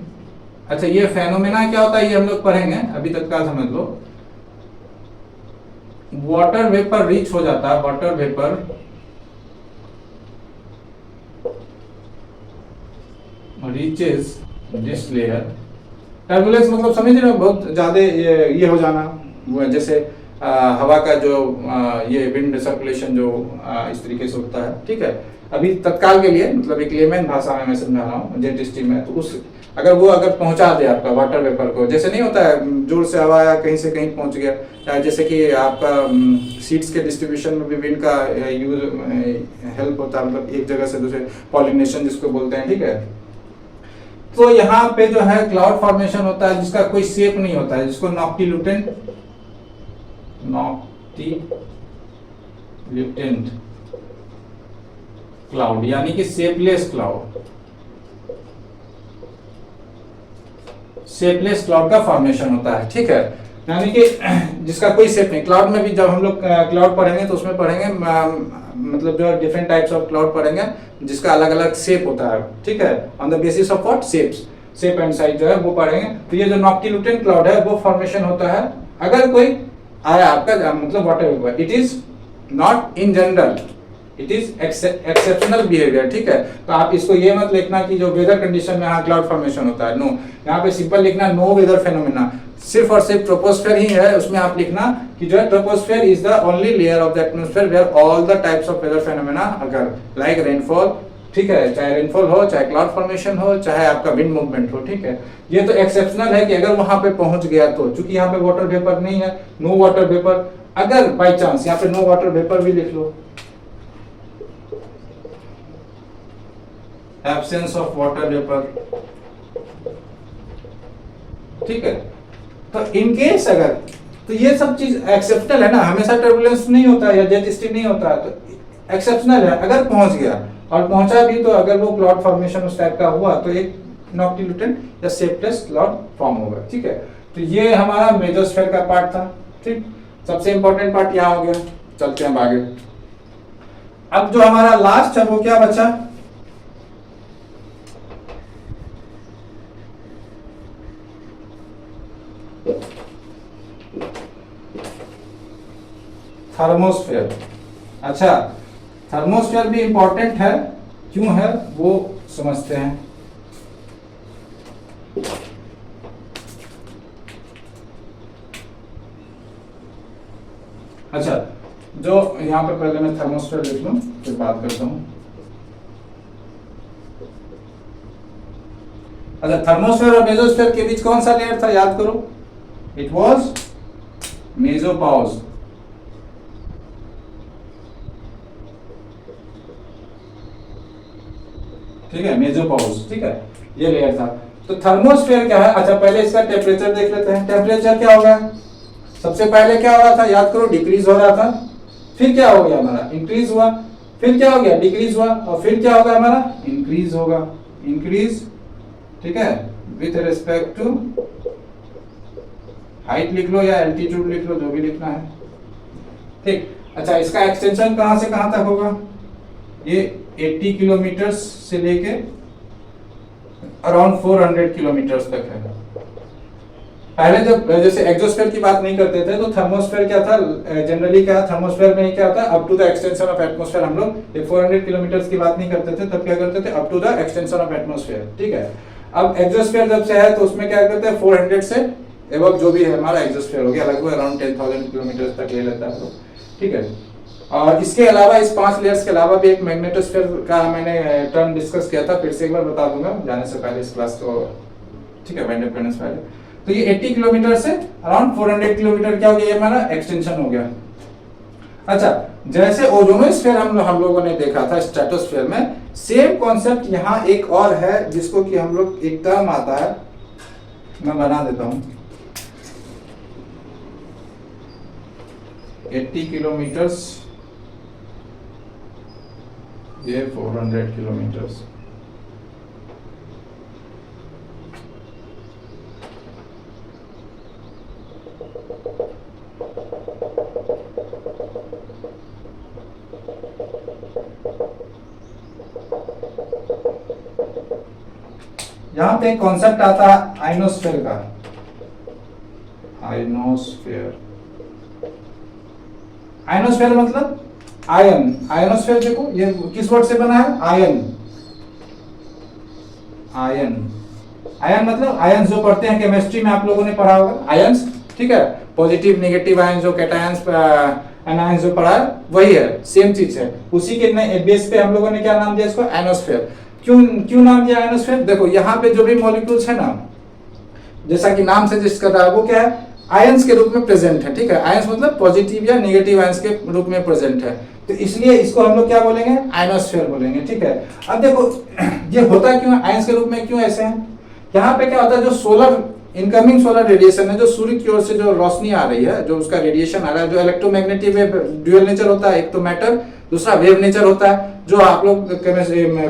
अच्छा ये फेनोमेना क्या होता है ये हम लोग पढ़ेंगे, अभी तत्काल समझ लो। वाटर वेपर रीच हो जाता है, water vapour reaches this layer, turbulence मतलब समझ रहे हो, बहुत ज्यादा ये हो जाना, जैसे हवा का जो ये विंड सर्कुलेशन जो इस तरीके से होता है, ठीक है। अभी तत्काल के लिए मतलब एक लेमैन भाषा में मैं समझा रहा हूँ, जेट स्ट्रीम में, तो उस अगर पहुंचा दे आपका वाटर वेपर को, जैसे नहीं होता है जोर से हवा आया कहीं से कहीं पहुंच गया, या जैसे कि आपका सीड्स के डिस्ट्रीब्यूशन में भी विंड का यूज हेल्प होता है, मतलब एक जगह से दूसरे, पॉलिनेशन जिसको बोलते हैं, ठीक है। तो यहाँ पे जो है क्लाउड फॉर्मेशन होता है जिसका कोई शेप नहीं होता है, जिसको नॉक्टिल्यूटेंट क्लाउड यानी कि शेपलेस क्लाउड, शेपलेस क्लाउड का फॉर्मेशन होता है, ठीक है। यानी कि जिसका कोई शेप नहीं। क्लाउड में भी जब हम लोग क्लाउड पढ़ेंगे तो उसमें पढ़ेंगे मतलब जो डिफरेंट टाइप्स ऑफ क्लाउड पढ़ेंगे जिसका अलग अलग शेप होता है, ठीक है, on the basis of what shapes, shape and size जो है वो पढ़ेंगे। तो ये जो नॉक्टिल्यूटेंट क्लाउड है वो फॉर्मेशन होता है अगर कोई आया आपका मतलब water vapour, it is not in general, it is exceptional behaviour, ठीक है। तो आप इसको ये मत लिखना कि जो वेदर कंडीशन में यहाँ क्लाउड फॉर्मेशन होता है, नो, यहाँ पे सिंपल लिखना नो वेदर फेनोमेना, सिर्फ और सिर्फ ट्रोपोस्फेयर ही है, उसमें आप लिखना कि जो है troposphere is the only layer of the atmosphere where all the types of weather phenomena अगर लाइक रेनफॉल, ठीक है, चाहे रेनफॉल हो, चाहे क्लाउड फॉर्मेशन हो, चाहे आपका विंड मूवमेंट हो, ठीक है। ये तो एक्सेप्शनल है कि अगर वहां पे पहुंच गया तो, चूंकि यहाँ पे वाटर वेपर नहीं है, नो वाटर वेपर, अगर बाई चांस यहाँ पे नो वाटर वेपर भी लिख लो, एब्सेंस ऑफ वाटर वेपर, ठीक है। तो इन केस अगर, तो ये सब चीज एक्सेप्शनल है ना, हमेशा टर्बुलेंस नहीं होता है या जेट स्ट्रीम नहीं होता है, तो एक्सेप्शनल है। अगर पहुंच गया और पहुंचा भी तो अगर वो क्लाउड फॉर्मेशन उस टाइप का हुआ तो एक नॉक्टिल्यूटेंट या शेपलेस क्लाउड फॉर्म होगा, ठीक है। तो ये हमारा मेसोस्फेयर का पार्ट था, ठीक। सबसे इंपॉर्टेंट पार्ट यहाँ हो गया, चलते हैं आगे। अब जो हमारा लास्ट है वो क्या बचा, थर्मोस्फेयर। अच्छा, थर्मोस्फेयर भी इंपॉर्टेंट है, क्यों है वो समझते हैं। अच्छा, जो यहां पे पहले मैं थर्मोस्फेयर लिख लूं फिर बात करता हूं। अच्छा, थर्मोस्फेयर और मेसोस्फेयर के बीच कौन सा लेयर था याद करो, इट वाज मेसोपॉज, ठीक है, मेसोपॉज, ठीक है, ये लेयर था। तो थर्मोस्फेयर क्या है, अच्छा पहले इसका टेम्परेचर देख लेते हैं। टेम्परेचर क्या होगा, सबसे पहले क्या हो रहा था याद करो, डिक्रीज हो रहा था, फिर क्या हो गया हमारा, इंक्रीज हुआ, फिर क्या हो गया, डिक्रीज हुआ, और फिर क्या होगा हमारा, इंक्रीज होगा, इंक्रीज, ठीक है, विथ रिस्पेक्ट टू हाइट लिख लो या एल्टीट्यूड लिख लो, जो भी लिखना है, ठीक। अच्छा, इसका एक्सटेंशन कहां से कहां तक होगा, ये 80 किलोमीटर से लेके अराउंड 400 किलोमीटर तक है। पहले जब जैसे एक्सोस्फेयर की बात नहीं करते थे तो थर्मोस्फेयर क्या था, जनरली क्या थर्मोस्फेयर में क्या होता है, up to the extension of atmosphere, हम लोग 400 किलोमीटर की बात नहीं करते थे, तब क्या करते थे, up to the extension of atmosphere, ठीक है। अब एक्सोस्फेयर जब से है तो उसमें क्या करते हैं, 400 से एबव जो भी है हमारा एक्सोस्फेयर हो गया, लगभग अराउंड 10,000 किलोमीटर तक ले लेता है, ठीक है। और इसके अलावा इस 5 लेयर्स के अलावा भी एक मैग्नेटोस्फेयर का मैंने टर्म डिस्कस किया था, फिर से एक बार बता दूंगा जाने से पहले इस क्लास को, ठीक है, वाइंड अप करने से पहले। तो ये 80 किलोमीटर से अराउंड 400 किलोमीटर क्या हो गया, ये हमारा एक्सटेंशन हो गया। अच्छा, जैसे ओजोनोस्फेयर हम लोगों ने देखा था स्ट्रेटोस्फेयर में, सेम कॉन्सेप्ट यहाँ एक और है जिसको कि हम लोग एक टर्म आता है मैं बना देता हूँ। 80 किलोमीटर्स, ये 400 किलोमीटर्स। यहां पे कॉन्सेप्ट आता है आयनोस्फेयर का। आयनोस्फेयर, आयनोस्फेयर मतलब आयन। आयनोस्फेयर देखो ये किस वर्ड से बना है? आयन। आयन, आयन मतलब आयन जो पढ़ते हैं केमिस्ट्री में आप लोगों ने पढ़ा होगा, आयंस, ठीक है। पॉजिटिव नेगेटिव आयन, जो कैटायंस एनायंस जो पढ़ा है वही है, सेम चीज है। उसी के बेस पे हम लोगों ने क्या नाम दिया इसको? आयनोस्फेयर। क्यों नाम दिया आयनोस्फेयर? देखो यहाँ पे जो भी मॉलिक्यूल्स है ना, जैसा कि नाम से जिसका था वो क्या है? आयंस के रूप में प्रेजेंट है, ठीक है। आयंस मतलब पॉजिटिव या नेगेटिव आयंस के रूप में प्रेजेंट है, तो इसलिए इसको हम लोग क्या बोलेंगे? आयनोस्फेयर बोलेंगे, ठीक है। अब देखो ये होता क्यों आयंस के रूप में, क्यों ऐसे हैं? यहाँ पे क्या होता है, जो सोलर इनकमिंग सोलर रेडिएशन है, जो सूर्य की ओर से जो रोशनी आ रही है, जो उसका रेडिएशन आ रहा है, जो इलेक्ट्रोमैग्नेटिक वेव ड्यूअल नेचर होता है, एक तो मैटर, दूसरा वेव नेचर होता है, जो आप लोग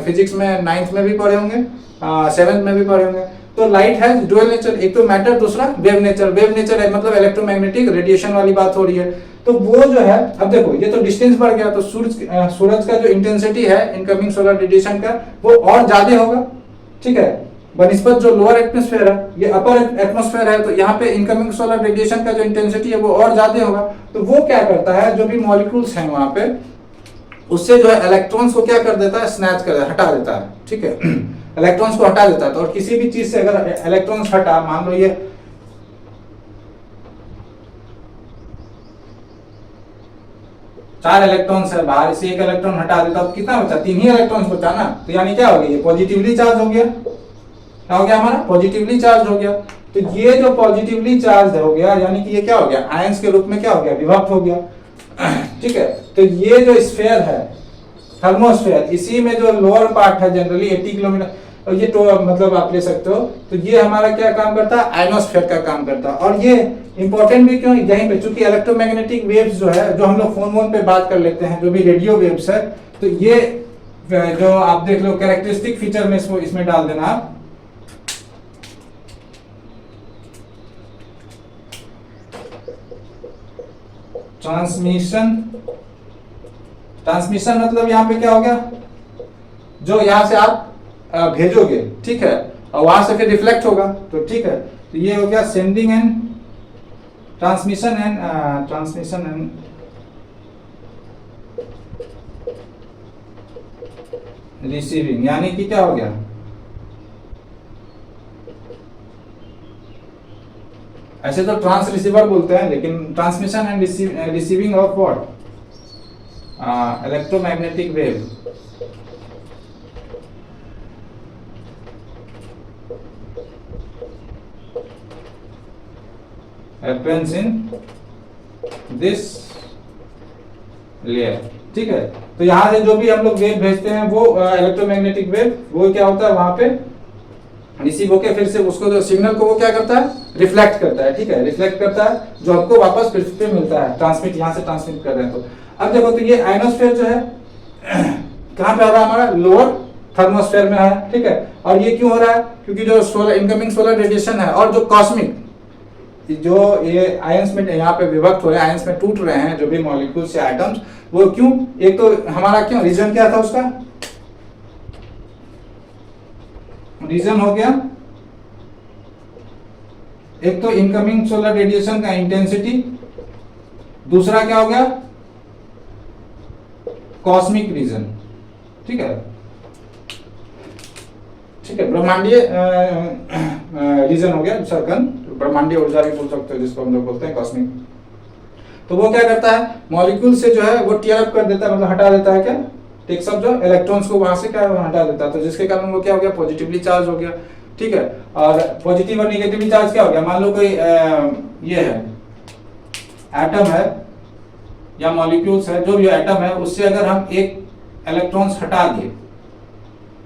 फिजिक्स में 9th में भी पढ़े होंगे, 7th में भी पढ़े होंगे। तो लाइट है ड्यूअल नेचर, एक तो मैटर, दूसरा वेव नेचर। वेव नेचर है मतलब इलेक्ट्रोमैग्नेटिक रेडिएशन वाली बात हो रही है। तो वो जो है, अब देखो ये तो डिस्टेंस बढ़ गया, तो सूरज का जो इंटेंसिटी है इनकमिंग सोलर रेडिएशन का, वो और ज्यादा होगा, ठीक है, बनिस्बत जो लोअर एटमॉस्फेयर है, ये अपर एटमॉस्फेयर है, तो यहाँ पे इनकमिंग सोलर रेडिएशन का जो इंटेंसिटी है वो और ज्यादा होगा। तो वो क्या करता है, जो भी मॉलिक्यूल्स हैं वहां पे, उससे जो है इलेक्ट्रॉन्स को क्या कर देता है? स्नैच कर हटा देता है, ठीक है। इलेक्ट्रॉन्स को हटा देता है। तो और किसी भी चीज से अगर इलेक्ट्रॉन्स हटा, मान लो ये 4 इलेक्ट्रॉन्स है बाहर, से एक इलेक्ट्रॉन हटा देता तो कितना बचा? 3 ही इलेक्ट्रॉन्स बचा ना। तो यानी क्या हो गया? ये पॉजिटिवली चार्ज हो गया। क्या हो गया हमारा? पॉजिटिवली चार्ज हो गया। तो ये जो पॉजिटिवली चार्ज हो गया, यानी कि ये क्या हो गया? आयंस के रूप में क्या हो गया? विभक्त हो गया, ठीक है। तो ये जो स्फीयर है, थर्मोस्फीयर, इसी में जो लोअर पार्ट है जनरली 80 किलोमीटर, और ये तो मतलब आप ले सकते हो, तो ये हमारा क्या काम करता है? आयनोस्फीयर का काम करता है। और ये इंपॉर्टेंट भी क्यों? यहीं पे चूंकि इलेक्ट्रोमैग्नेटिक वेव्स जो है, जो हम लोग फोन पे बात कर लेते हैं, जो भी रेडियो वेव्स है, तो ये जो आप देख लो कैरेक्टरिस्टिक फीचर में इसमें डाल देना आप। ट्रांसमिशन मतलब यहाँ पे क्या हो गया? जो यहाँ से आप भेजोगे, ठीक है, और वहां से फिर रिफ्लेक्ट होगा, तो ठीक है। तो ये हो गया sending end transmission and receiving, यानी कि क्या हो गया? ऐसे तो ट्रांस रिसीवर बोलते हैं, लेकिन transmission and receiving of what? Electromagnetic wave. happens in this layer, ठीक है। तो यहां से जो भी हम लोग वेव भेजते हैं, वो इलेक्ट्रोमैग्नेटिक वेव, वो क्या होता है वहां पे रिसीव होके फिर से उसको, जो सिग्नल को वो क्या करता है? रिफ्लेक्ट करता है, ठीक है, रिफ्लेक्ट करता है, जो आपको वापस पृथ्वी पे मिलता है, ट्रांसमिट, यहां से ट्रांसमिट कर रहे हैं। तो अब देखो, तो ये आयनोस्फीयर जो है कहां पे आ रहा है? हमारा लोअर थर्मोस्फीयर में है, ठीक है। और ये क्यों हो रहा है? क्योंकि जो सोलर इनकमिंग सोलर रेडिएशन है, और जो कॉस्मिक, जो ये आयंस में यहाँ पे विभक्त हो रहे हैं, आयंस में टूट रहे हैं जो भी मॉलिक्यूल्स या एटम्स, वो क्यों? एक तो हमारा क्यों रीजन क्या था उसका? रीजन हो गया एक तो इनकमिंग सोलर रेडिएशन का इंटेंसिटी, दूसरा क्या हो गया? कॉस्मिक रीजन, ठीक है, ठीक है, ब्रह्मांडीय रीजन हो गया, सर्कन, ब्रह्मांडीय ऊर्जा भी बोल सकते हो, जिसको हम लोग बोलते हैं कॉस्मिक। तो वो क्या करता है? मॉलिक्यूल से जो है वो टीयर अप कर देता है, मतलब हटा देता है, क्या टेक्स अप, जो इलेक्ट्रॉन्स को वहां से क्या हटा देता है, तो जिसके कारण वो क्या हो गया? पॉजिटिवली चार्ज हो गया, ठीक है। और पॉजिटिव और निगेटिवली चार्ज क्या हो गया? मान लो कोई ये है एटम है या मॉलिक्यूल्स है, जो भी एटम है, उससे अगर हम एक इलेक्ट्रॉन्स हटा दिए,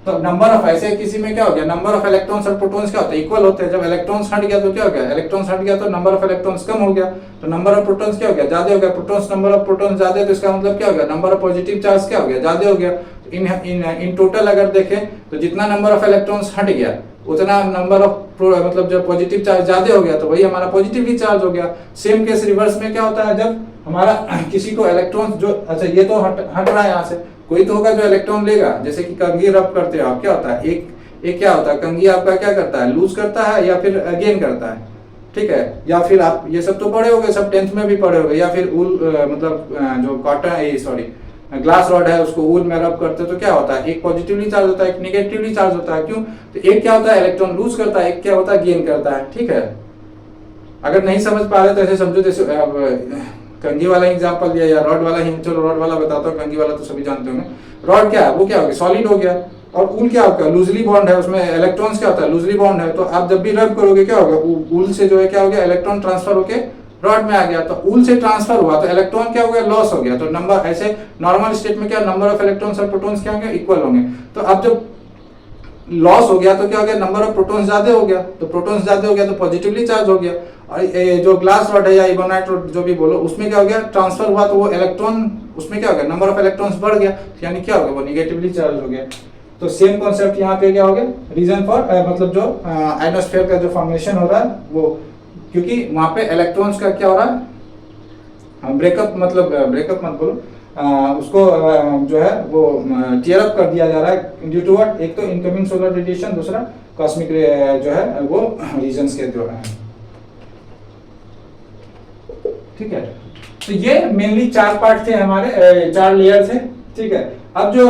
तो नंबर ऑफ ऐसे किसी में क्या हो गया, नंबर ऑफ इलेक्ट्रॉन्स और प्रोटॉन्स क्या होता है, इक्वल होते हैं। जब इलेक्ट्रॉन्स हट गया तो क्या हो गया, इलेक्ट्रॉन्स हट गया तो नंबर ऑफ इलेक्ट्रॉन्स कम हो गया, तो नंबर ऑफ प्रोटॉन्स क्या हो गया, ज्यादा हो गया। प्रोटॉन्स नंबर ऑफ प्रोटॉन्स ज्यादा है तो इसका मतलब क्या हो गया, नंबर ऑफ पॉजिटिव चार्ज क्या हो गया, ज्यादा हो गया। इन टोटल अगर देखें तो जितना नंबर ऑफ इलेक्ट्रॉन्स हट गया उतना नंबर ऑफ मतलब जब पॉजिटिव चार्ज ज्यादा हो गया तो वही हमारा पॉजिटिवली चार्ज हो गया। सेम केस रिवर्स में क्या होता है, जब हमारा किसी को इलेक्ट्रॉन जो, अच्छा ये तो हट रहा है यहाँ से, कोई तो होगा जो इलेक्ट्रॉन लेगा। जैसे कि कंघी रब करते हो आप, क्या होता है, एक क्या होता है, कंघी आपका क्या करता है, लूज करता है या फिर गेन करता है, ठीक है। या फिर आप ये सब तो पढ़े होगे, सब 10th में भी पढ़े होगे। या फिर ऊल मतलब जो कॉटन सॉरी ग्लास रॉड है उसको ऊल में रब करते तो क्या होता है, एक पॉजिटिवली चार्ज होता है, एक निगेटिवली चार्ज होता है। क्यों, तो एक क्या होता है, इलेक्ट्रॉन लूज करता है, एक क्या होता है, गेन करता है, ठीक है। अगर नहीं समझ पा रहे तो ऐसे समझो, जैसे कंघी वाला एग्जांपल दिया या रॉड वाला ही, चलो रॉड वाला बताता हूँ, कंघी वाला तो सभी जानते होंगे। रॉड क्या है, वो क्या हो गया, सॉलिड हो गया, और ऊल क्या होगा, लूजली बॉन्ड है, उसमें इलेक्ट्रॉन्स क्या होता है, लूजली बॉन्ड है। तो आप जब भी रब करोगे क्या होगा, ऊल से जो है क्या हो गया, इलेक्ट्रॉन ट्रांसफर होके रॉड में आ गया, तो ऊल से ट्रांसफर हुआ तो इलेक्ट्रॉन क्या हो गया, लॉस हो गया। तो नंबर ऐसे नॉर्मल स्टेट में क्या, नंबर ऑफ इलेक्ट्रॉन्स और प्रोटॉन्स क्या होंगे, इक्वल होंगे। तो अब जब लॉस हो गया तो क्या हो गया, नंबर ऑफ प्रोटॉन्स ज्यादा हो गया, तो प्रोटॉन्स ज्यादा हो गया तो पॉजिटिवली चार्ज हो गया। और जो ग्लास रॉड है या इबोनाइट रॉड जो भी बोलो, उसमें क्या हो गया, ट्रांसफर हुआ तो वो इलेक्ट्रॉन, उसमें क्या हो गया, नंबर ऑफ इलेक्ट्रॉन्स बढ़ गया, यानी क्या हो गया, वो निगेटिवली चार्ज हो गया। तो सेम कॉन्सेप्ट यहाँ पे क्या हो गया, रीजन फॉर मतलब जो आयनोस्फीयर का जो फॉर्मेशन हो रहा है वो, क्योंकि वहां पे इलेक्ट्रॉन्स का क्या हो रहा है, ब्रेकअप, मतलब ब्रेकअप मत बोलो, उसको जो है वो टीयर अप कर दिया जा रहा है ड्यू टू व्हाट, एक तो इनकमिंग सोलर रेडिएशन, दूसरा कॉस्मिक रे जो है वो रीजन्स के जो है, ठीक है। तो ये मेनली 4 पार्ट थे हमारे, 4 लेयर थे, ठीक है। अब जो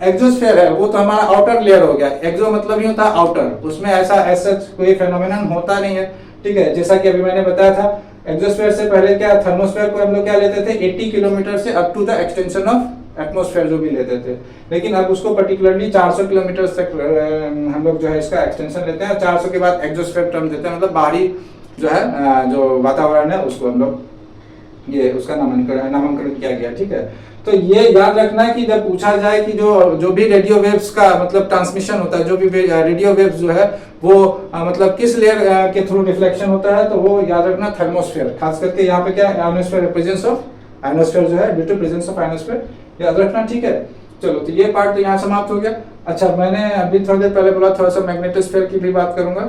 एक्सोस्फीयर है वो तो हमारा आउटर लेयर हो गया। एक्सो मतलब ही होता है आउटर, उसमें ऐसा कोई फेनोमेनन होता नहीं है, ठीक है। जैसा कि अभी मैंने बताया था, एक्सोस्फीयर से पहले क्या, थर्मोस्फीयर को हम लोग क्या लेते थे, 80 किलोमीटर से up to the extension of atmosphere जो भी लेते थे। लेकिन अब उसको पर्टिकुलरली 400 किलोमीटर तक हम लोग जो है इसका एक्सटेंशन लेते हैं। 400 के बाद एक्सोस्फीयर टर्म देते हैं, मतलब बाहरी जो है जो वातावरण है उसको हम लोग ये उसका नामांकन किया गया, ठीक है। तो ये याद रखना है कि जब पूछा जाए कि जो भी रेडियो वेव्स का मतलब ट्रांसमिशन होता है, जो भी रेडियो वेव्स जो है वो मतलब किस लेयर के थ्रू रिफ्लेक्शन होता है, तो वो याद रखना थर्मोस्फीयर, खास करके यहाँ पे क्या आयनोस्फीयर, प्रेजेंस ऑफ आयनोस्फीयर जो है, due to presence of ionosphere, याद रखना, ठीक है। चलो, तो ये पार्ट तो यहाँ समाप्त हो गया। अच्छा, मैंने अभी थोड़ी देर पहले बोला थोड़ा सा मैग्नेटोस्फीयर की भी बात करूंगा,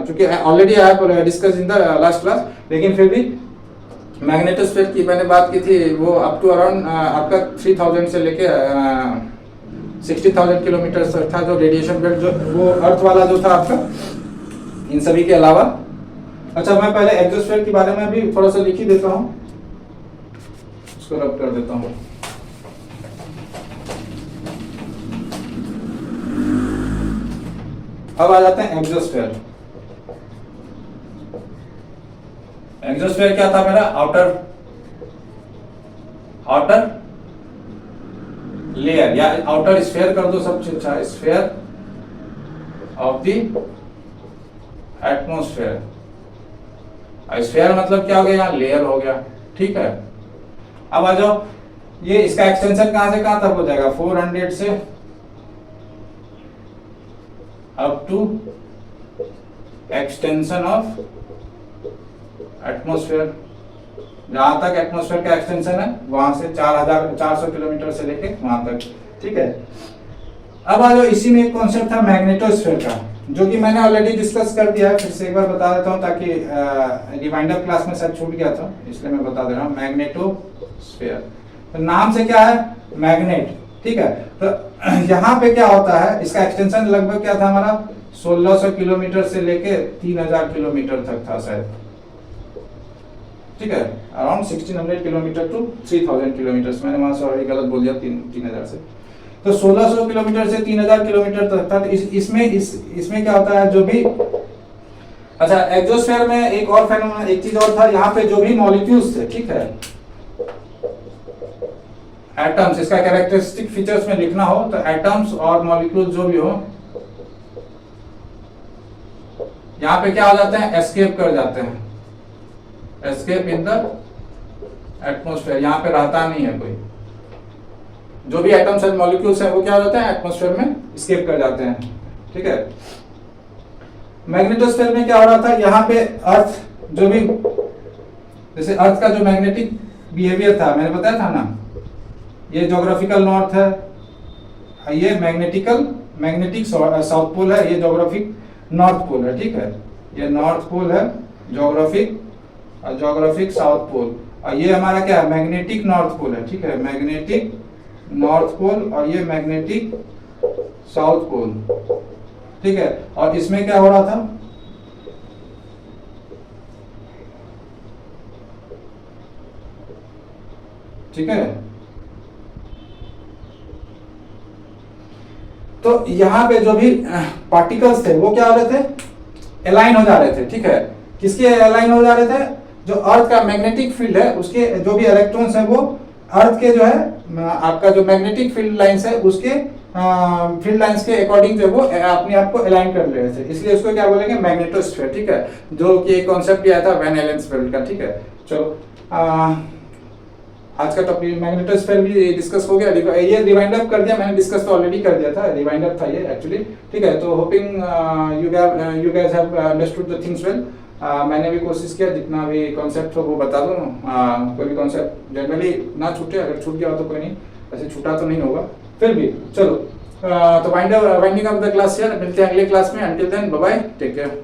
क्योंकि already I have discuss in the last class, लेकिन फिर भी मैग्नेटोस्फीयर की मैंने बात की थी, वो अप टू अराउंड आपका 3000 से लेके 60,000 किलोमीटर तक था जो रेडिएशन बेल्ट, जो वो अर्थ वाला जो था आपका, इन सभी के अलावा। अच्छा, मैं पहले एक्सोस्फीयर के बारे में भी थोड़ा सा लिख ही देता हूँ, इसको रब कर देता हूँ। अब आ जाते हैं एक्सोस्फीयर। एक्सोस्फीयर क्या था मेरा, आउटर लेयर या आउटर स्फीयर कर दो सबसे अच्छा, sphere of the atmosphere. Sphere मतलब क्या हो गया, यहाँ लेयर हो गया, ठीक है। अब आ जाओ, ये इसका एक्सटेंशन कहां से कहां तक हो जाएगा, 400 से up to extension of atmosphere. जहां तक एटमॉस्फेयर का एक्सटेंशन है वहां से 400 किलोमीटर से लेके वहां तक, ठीक है। अब आ जाओ, इसी में एक कॉन्सेप्ट था मैग्नेटोस्फीयर का, जो कि मैंने ऑलरेडी डिस्कस कर दिया है, फिर से एक बार बता देता हूं ताकि रिमाइंडर क्लास में शायद छूट गया था, इसलिए मैं बता दे रहा हूं। मैग्नेटोस्फीयर तो नाम से क्या है, मैग्नेट, ठीक है। तो यहाँ पे क्या होता है, इसका एक्सटेंशन लगभग क्या था हमारा, 1600 किलोमीटर से लेके 3000 किलोमीटर तक था शायद, ठीक है। अराउंड 1600 किलोमीटर टू 3000 किलोमीटर, मैंने वहां सॉरी गलत बोल दिया, 3000 से। तो 1600 किलोमीटर से 3000 किलोमीटर तक था। तो इसमें क्या होता है, जो भी, अच्छा, एक्सोस्फीयर में एक और फेनोमेनन, एक चीज और था, यहाँ पे जो भी मॉलिक्यूल्स थे, ठीक है, एटम्स, इसका कैरेक्टरिस्टिक फीचर्स में लिखना हो तो एटम्स और मॉलिक्यूल जो भी हो, यहाँ पे क्या हो जाते हैं, एस्केप कर जाते हैं, एस्केप इन द एटमॉस्फेयर, यहाँ पे रहता नहीं है कोई, जो भी एटम्स एंड मॉलिक्यूल्स हैं वो क्या हो जाते हैं, एटमॉस्फेयर में स्केप कर जाते हैं। ठीक है, मैग्नेटोस्फेयर में क्या हो रहा था, यहाँ पे अर्थ जो भी, जैसे अर्थ का जो मैग्नेटिक बिहेवियर था मैंने बताया था ना, ये ज्योग्राफिकल नॉर्थ है, ये मैग्नेटिक साउथ पोल है, ये ज्योग्राफिक नॉर्थ पोल है। ठीक है, ये नॉर्थ पोल है ज्योग्राफिक साउथ पोल, और ये हमारा क्या है, मैग्नेटिक नॉर्थ पोल है। ठीक है, मैग्नेटिक नॉर्थ पोल और ये मैग्नेटिक साउथ पोल। ठीक है, और इसमें क्या हो रहा था, ठीक है, तो यहाँ पे जो भी पार्टिकल्स थे वो क्या हो रहे थे, अलाइन हो जा रहे थे। ठीक है, किसके अलाइन हो जा रहे थे, जो अर्थ का मैग्नेटिक फील्ड है उसके जो भी इलेक्ट्रॉन्स हैं वो अर्थ के जो है आपका जो मैग्नेटिक फील्ड लाइंस है उसके फील्ड लाइंस के अकॉर्डिंग जो वो अपने आप को अलाइन कर रहे थे, इसलिए उसको क्या बोलेंगे, मैग्नेटोस्फीयर। ठीक है, जो कि एक कॉन्सेप्ट भी आया था वैन एलेन्स फील्ड का। ठीक है, चलो आज का टॉपिक मैग्नेटोस्फीयर भी डिस्कस हो गया, ये रिवाइंड अप कर दिया मैंने, डिस्कस तो ऑलरेडी कर दिया था, रिवाइंड अप था ये एक्चुअली। ठीक है, तो hoping you guys have understood the things well. मैंने भी कोशिश किया जितना भी कॉन्सेप्ट हो वो बता दूं, कोई भी कॉन्सेप्ट जनरली ना छूटे, अगर छूट गया हो तो कोई नहीं, ऐसे छूटा तो नहीं होगा, फिर भी चलो। तो winding up the class here, मिलते हैं अगले क्लास में, until then bye bye, take care.